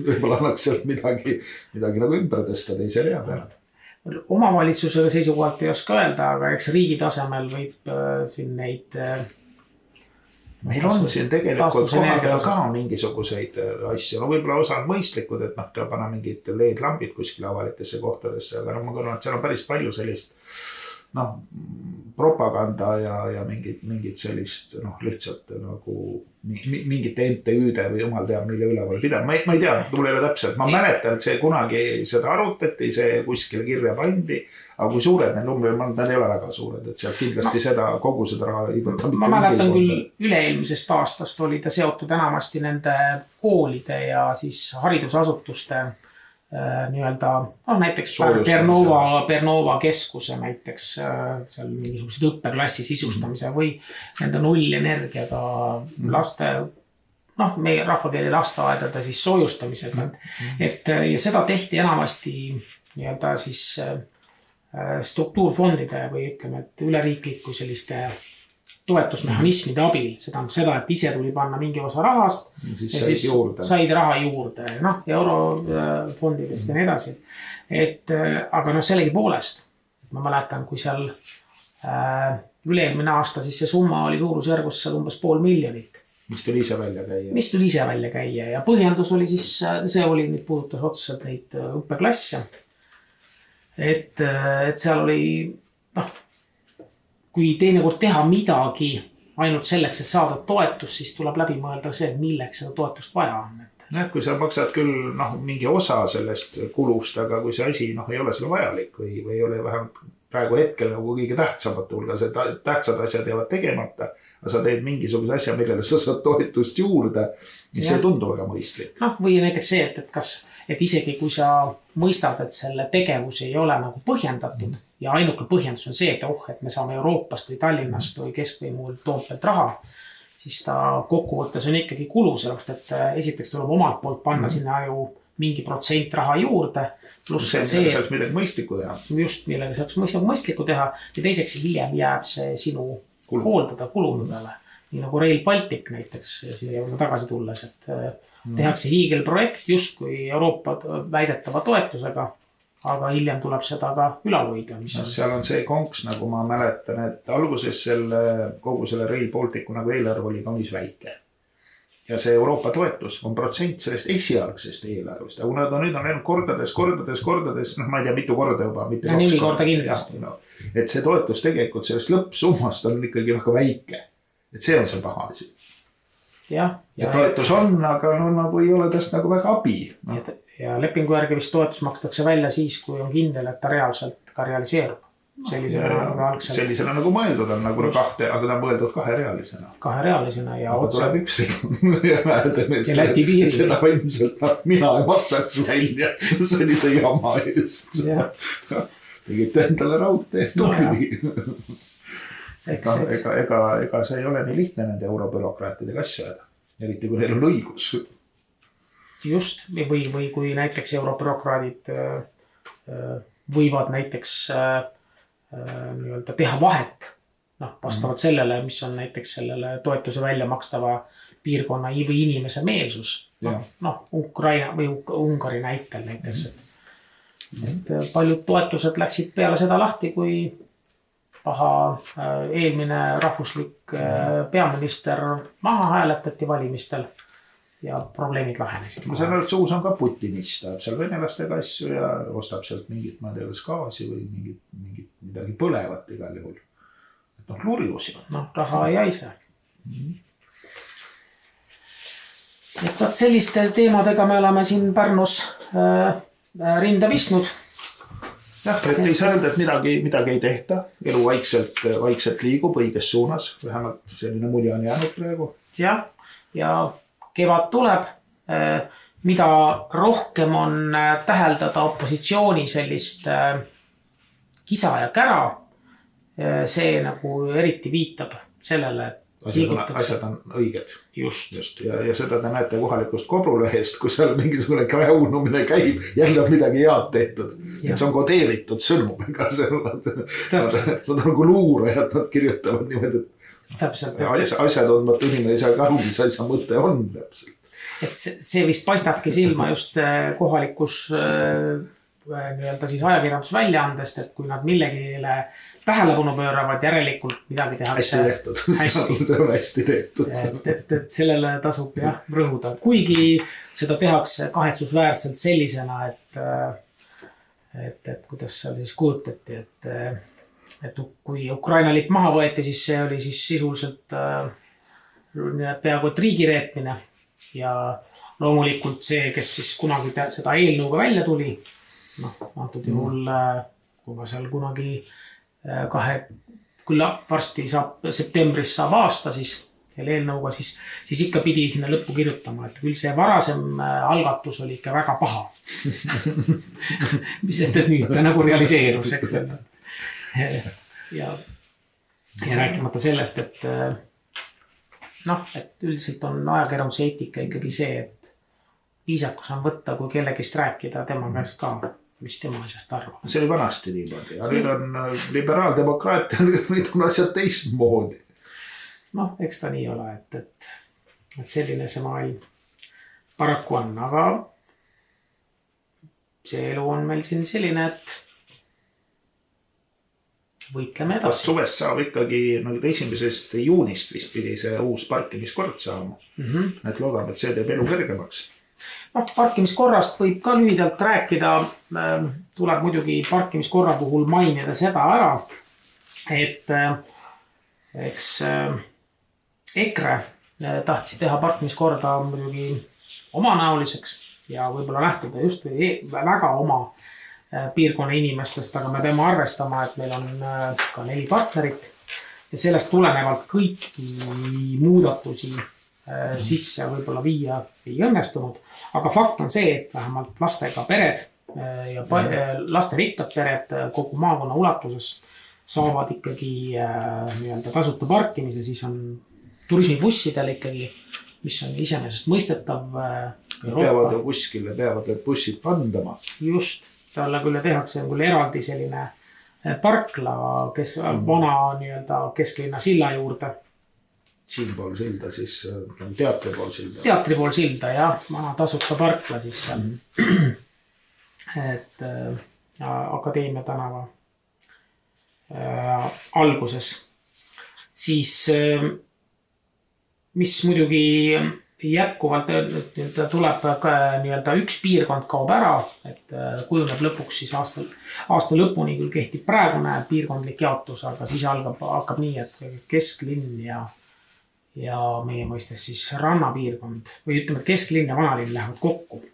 Võib-olla annaks sealt midagi nagu ümber tõsta teise rea peale.
Omavalitsusega seisukohalt ei oska öelda, aga eks riigi tasemel võib siin neid
meil on siin tegelikult kohapeal ka mingisuguseid asju. No võib-olla osad mõistlikud, et ta panna mingid LED-lambid kuskile avalikesse kohtadesse, aga ma kõrvan, et seal on päris palju sellist propaganda ja mingid sellist lihtsalt nagu mingite MTÜ-de või jumal teab, mille üleval pidama. Ma ei tea, tuli ei ole täpselt. Ma mäletan, et see kunagi seda arutati, see kuskile kirja pandi, aga kui suured need numbrid, nad ei ole väga suured, et sealt kindlasti kogu seda raha ei võtta.
Ma mäletan küll üle-eelmisest aastast oli ta seotud enamasti nende koolide ja siis haridusasutuste nii-öelda, näiteks Bernova keskuse näiteks seal mingisugused õppeklassi sisustamise või nende nullenergiaga laste, meie rahvakeeli lasteaedade siis soojustamisega. Ja seda tehti enamasti nii-öelda siis struktuurfondide või ütleme, et üleriikliku selliste toetusmehhanismide abil, seda, et ise tuli panna mingi osa rahast ja siis said raha juurde, eurofondidest ja nii edasi. Aga sellegi poolest, ma mäletan, kui seal üle-eelmine aasta, siis see summa oli suurusjärgus seal umbes 500 000.
Mis tuli ise välja käia.
Ja põhjendus oli siis, see oli nüüd puudutas otseselt neid õppeklasse. Et seal oli, kui teinekord teha midagi ainult selleks, et saada toetust, siis tuleb läbi mõelda see, milleks seda toetust vaja on.
Kui sa maksad küll mingi osa sellest kulust, aga kui see asi ei ole sulle vajalik või ei ole vähemalt praegu hetkel nagu kõige tähtsamate hulgas, et tähtsad asjad jäävad tegemata, aga sa teed mingisuguse asja, millele sa saad toetust juurde, mis ei tundu väga mõistlik.
Või näiteks see, et isegi kui sa mõistad, et selle tegevus ei ole nagu põhjendatud ja ainuke põhjendus on see, et me saame Euroopast või Tallinnast või keskvõimul Toompealt raha, siis ta kokkuvõttes on ikkagi kulu, sellepärast et esiteks tuleb omalt poolt panna sinna ju mingi protsent raha juurde. Pluss
see saaks midagi mõistlikku teha.
Just, millega saaks mõistlikku teha ja teiseks hiljem jääb see sinu hooldada kuludele. Nii nagu Rail Baltic näiteks siia juurde tagasi tulles, et tehakse hiigelprojekt justkui Euroopa väidetava toetusega, aga hiljem tuleb seda ka ülalhoida.
Seal on see konks, nagu ma mäletan, et alguses kogu selle Rail Balticu nagu eelarve oli kaunis väike. Ja see Euroopa toetus on protsent sellest esialgsest eelarvest. Aga kuna ta nüüd on läinud kordades, ma ei tea, mitu korda juba.
4 korda kindlasti.
Et see toetus tegelikult sellest lõppsummast on ikkagi väga väike. Et see on see paha asi. Ja toetus on, aga nagu ei ole tast nagu väga abi.
Ja lepingu järgi vist toetus makstakse välja siis, kui on kindel, et ta reaalselt ka realiseerub.
Sellisena nagu mõeldud on, nagu aga ta on mõeldud kaherealisena.
Kaherealisena ja otse.
Tuleb üks ja Läti piiri. Seda ilmselt mina ei maksaks välja sellise jama eest. Tegite endale raudtee tubli. Ega see ei ole nii lihtne nende eurobürokraatidega asju ajada. Eriti kui neil on õigus.
Just, või kui näiteks eurobürokraadid võivad näiteks teha vahet vastavalt sellele, mis on näiteks sellele toetuse välja makstava piirkonna või inimese meelsus. Ukraina või Ungari näitel näiteks. Et paljud toetused läksid peale seda lahti, kui paha eelmine rahvuslik peaminister maha hääletati valimistel ja probleemid lahenesid.
Ma saan aru, et suus on ka Putinist, tahab seal venelastega asju ja ostab sealt mingit, ma ei tea, gaasi või midagi põlevat igal juhul. Et lurjus.
Raha ei aise. Et selliste teemadega me oleme siin Pärnus rinda pistnud.
Et ei saa öelda, et midagi ei tehta. Elu vaikselt liigub õiges suunas. Vähemalt selline mulje on jäänud praegu.
Ja kevad tuleb, mida rohkem on täheldada opositsiooni sellist kisa ja kära, see nagu eriti viitab sellele, et
asjad on õiged.
Just.
Ja seda te näete kohalikust kobrulehest, kui seal mingisugune kräunumine käib, jälle on midagi head tehtud. Et see on kodeeritud sõnum. Nad on nagu luurajad, nad kirjutavad niimoodi, asjad on, inimene ei saa ka aru, mis asja mõte on täpselt.
Et see vist paistabki silma just kohalikus siis ajakirjandusväljaandest, et kui nad millegile tähelepanu pööravad, järelikult midagi tehakse
hästi. See on hästi tehtud.
Et sellele tasub rõhuda. Kuigi seda tehakse kahetsusväärselt sellisena, et kuidas seal siis kujutati, et kui Ukraina lipp maha võeti, siis see oli siis sisuliselt peaaegu et riigireetmine ja loomulikult see, kes siis kunagi seda eelnõuga välja tuli, antud juhul, kui ma seal kunagi küll varsti septembris saab aasta, siis selle eelnõuga, siis ikka pidi sinna lõppu kirjutama, et küll see varasem algatus oli ikka väga paha. Mis sest, et nüüd ta nagu realiseerus, eks selle. Ja rääkimata sellest, et üldiselt on ajakirjanduse eetika ikkagi see, et viisakus on võtta, kui kellegist rääkida tema käest ka, mis tema asjast arvab.
See oli vanasti niimoodi, ja nüüd on liberaaldemokraatia, nüüd on asjad teistmoodi.
Eks ta nii ole, et selline see maailm paraku on, aga see elu on meil siin selline, et võitleme edasi.
Suvest saab ikkagi 1. juunist vist pidi see uus parkimiskord saama. Et loodame, et see teeb elu kergemaks.
Parkimiskorrast võib ka lühidalt rääkida. Tuleb muidugi parkimiskorra puhul mainida seda ära, et eks EKRE tahtis teha parkimiskorda muidugi omanäoliseks ja võib-olla lähtuda just väga oma piirkonna inimestest, aga me peame arvestama, et meil on ka 4 partnerit ja sellest tulenevalt kõiki muudatusi sisse võib-olla viia ei õnnestunud. Aga fakt on see, et vähemalt lastega pered ja lasterikkad pered kogu maakonna ulatuses saavad ikkagi nii-öelda tasuta parkimise, siis on turismibussidel ikkagi, mis on iseenesest mõistetav.
Peavad ju kuskile, peavad need bussid pandama.
Just, talle küll tehakse küll eraldi selline parkla, kes vana nii-öelda kesklinna silla juurde.
Siin pool silda siis, teatri pool silda.
Teatri pool silda, jah, vana tasuta parkla siis seal. Et Akadeemia tänava alguses. Siis, mis muidugi jätkuvalt tuleb nii-öelda üks piirkond kaob ära, et kujuneb lõpuks siis aasta lõpuni küll kehtib praegune piirkondlik jaotus, aga siis hakkab nii, et kesklinn ja meie mõistes siis rannapiirkond või ütleme, et kesklinn ja vanalinn lähevad kokku.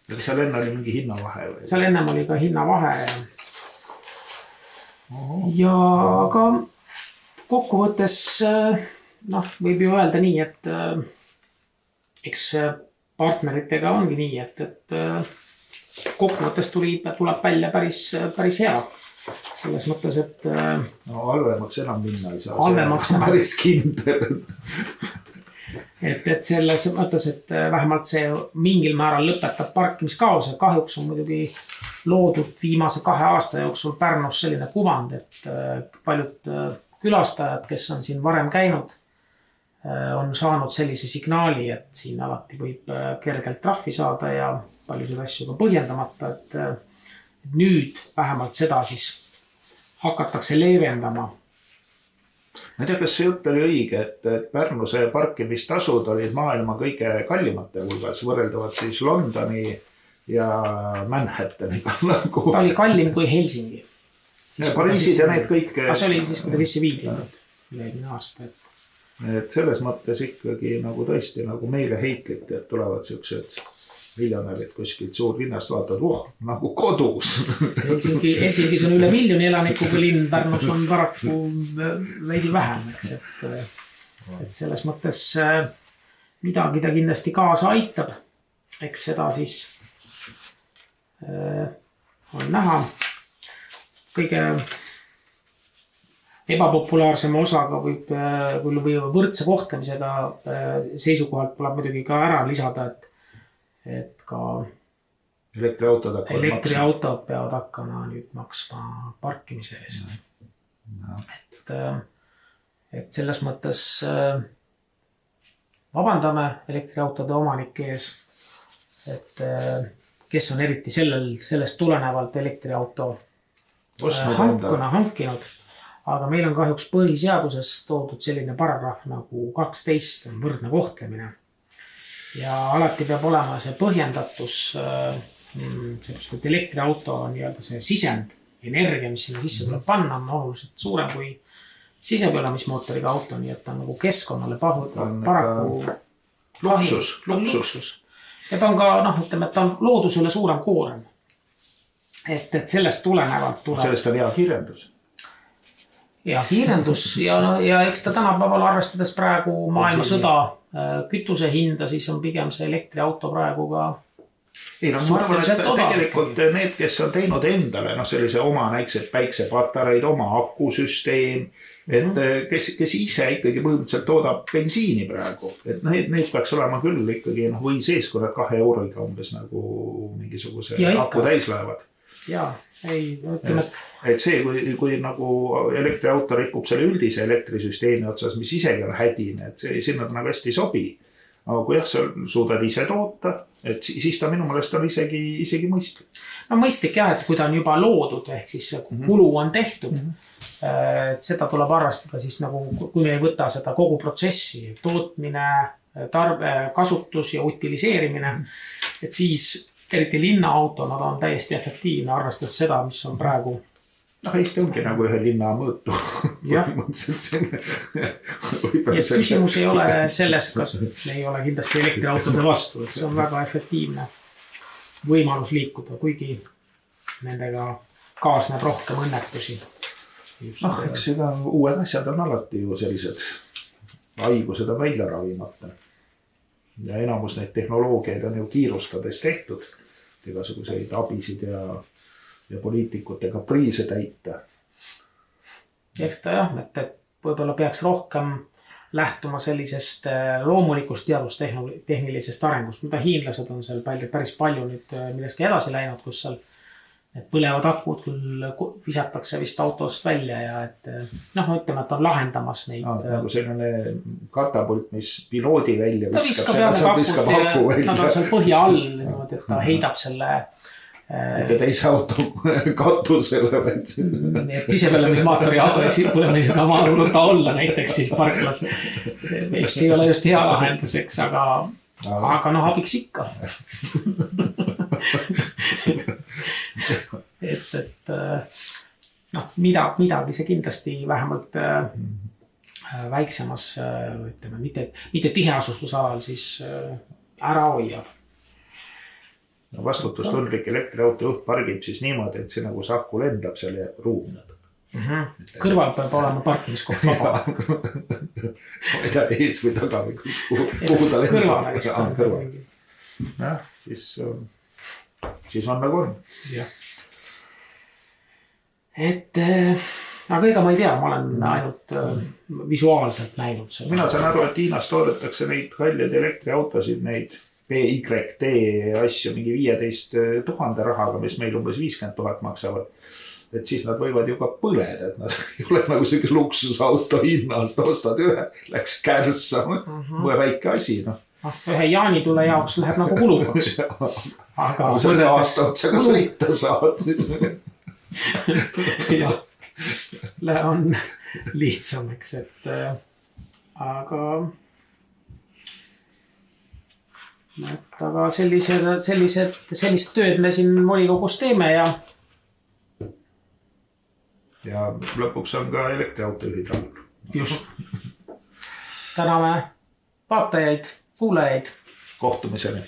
Seal enne oli mingi hinnavahe või?
Seal ennem oli ka hinnavahe ja ka kokkuvõttes võib ju öelda nii, et eks partneritega ongi nii, et kokkuvõttes tuleb välja päris hea. Selles mõttes, et
halvemaks enam minna ei saa.
Halvemaks enam.
Päris kindel.
Et selles mõttes, et vähemalt see mingil määral lõpetab parkimiskaose. Kahjuks on muidugi loodud viimase 2 aasta jooksul Pärnus selline kuvand, et paljud külastajad, kes on siin varem käinud, on saanud sellise signaali, et siin alati võib kergelt trahvi saada ja paljusid asju ka põhjendamata, et nüüd vähemalt seda siis hakatakse leevendama.
Ma ei tea, kas see jutt oli õige, et Pärnuse parkimistasud olid maailma kõige kallimate hulgas, võrreldavad siis Londoni ja Manhattaniga.
Ta oli kallim kui Helsingi.
Pariisid ja need kõik.
See oli siis, kui ta sisse viidi eelmine aasta.
Et selles mõttes ikkagi nagu tõesti nagu meile heitlik, et tulevad siuksed miljonärid kuskilt suurlinnast vaatavad, nagu kodus.
Helsingis on üle 1 miljoni elanikuga linn, Pärnus on paraku veidi vähem, eks, et selles mõttes midagi ta kindlasti kaasa aitab, eks seda siis on näha. Kõige ebapopulaarsema osaga või võrdse kohtlemisega seisukohalt tuleb muidugi ka ära lisada, et ka elektriautod peavad hakkama nüüd maksma parkimise eest. Et selles mõttes vabandame elektriautode omanike ees, et kes on eriti sellest tulenevalt elektriauto hankinud. Aga meil on kahjuks põhiseaduses toodud selline paragrahv nagu 12 on võrdne kohtlemine. Ja alati peab olema see põhjendatus, et elektriauto on nii-öelda see sisend, energia, mis sinna sisse tuleb panna, on oluliselt suurem kui sisepõlemismootoriga auto, nii et ta on nagu keskkonnale paraku
luksus.
Ja ta on ka, ütleme, et ta on loodusele suurem koorem. Et sellest tulenevalt tuleb.
Sellest on hea kiirendus.
Ja kiirendus ja eks ta tänapäeval arvestades praegu maailma sõda kütuse hinda, siis on pigem see elektriauto praegu ka.
Ei, ma arvan, et tegelikult need, kes on teinud endale sellise oma näiksed päiksepatareid, oma akusüsteem, et kes ise ikkagi põhimõtteliselt toodab bensiini praegu, et need peaks olema küll ikkagi või sees, kui nad 2 euroga umbes nagu mingisuguse aku täis lähevad.
Jaa, ei, ütleme,
et see, kui nagu elektriauto ripub selle üldise elektrisüsteemi otsas, mis isegi on hädine, et see sinna nagu hästi sobi. Aga kui sa suudad ise toota, et siis ta minu meelest on isegi mõistlik.
No mõistlik jah, et kui ta on juba loodud, ehk siis kulu on tehtud, et seda tuleb arvestada siis nagu, kui me ei võta seda kogu protsessi, tootmine, kasutus ja utiliseerimine, et siis eriti linnaauto, nad on täiesti efektiivne, arvestades seda, mis on praegu
Eesti ongi nagu ühe linna mõõtu.
Küsimus ei ole selles, kas me ei ole kindlasti elektriautode vastu, et see on väga efektiivne võimalus liikuda, kuigi nendega kaasneb rohkem õnnetusi.
Eks seda uued asjad on alati ju sellised haigused on välja ravimata. Ja enamus neid tehnoloogiaid on ju kiirustades tehtud, igasuguseid abisid ja poliitikute kapriise täita.
Eks ta jah, et võib-olla peaks rohkem lähtuma sellisest loomulikust teadustehnilisest arengust, mida hiinlased on seal päris palju nüüd millestki edasi läinud, kus seal põlevad akud küll visatakse vist autost välja ja et ütleme, et on lahendamas neid.
Nagu selline katapult, mis piloodi välja
viskab haku välja. Nad on seal põhja all, et ta heidab selle
mitte teise auto katusele.
Et sisepõlemismaatori põlemisega maarulud ta olla näiteks siis parklas. See ei ole just hea lahenduseks, aga abiks ikka. et midagi see kindlasti vähemalt väiksemas, ütleme, mitte tiheasustusalal siis ära hoiab.
Vastutustundlik elektriauto juht pargib siis niimoodi, et see nagu sahku lendab seal ja ruum.
Kõrval peab olema parkimiskoht vaba.
Ma ei tea, ees või taga või kuhu ta lendab.
Kõrval.
Jah, siis on nagu on.
Jah. Aga ega ma ei tea, ma olen ainult visuaalselt näinud seda.
Mina saan aru, et Hiinas toodetakse neid kallid elektriautosid, neid BYD asju mingi 15,000 rahaga, mis meil umbes 50,000 maksavad. Et siis nad võivad ju ka põleda, et nad ei ole nagu selline luksusauto hinnast, ostad ühe, läks kärsa, mõe väike asi.
Ühe jaanitule jaoks läheb nagu kulukaks.
Aga selle aasta otsa ka sõita saad.
Jah, on lihtsam, eks, et aga sellist tööd me siin volikogus teeme ja
lõpuks on ka elektriautojuhid rahul.
Just. Täname vaatajaid, kuulajaid.
Kohtumiseni.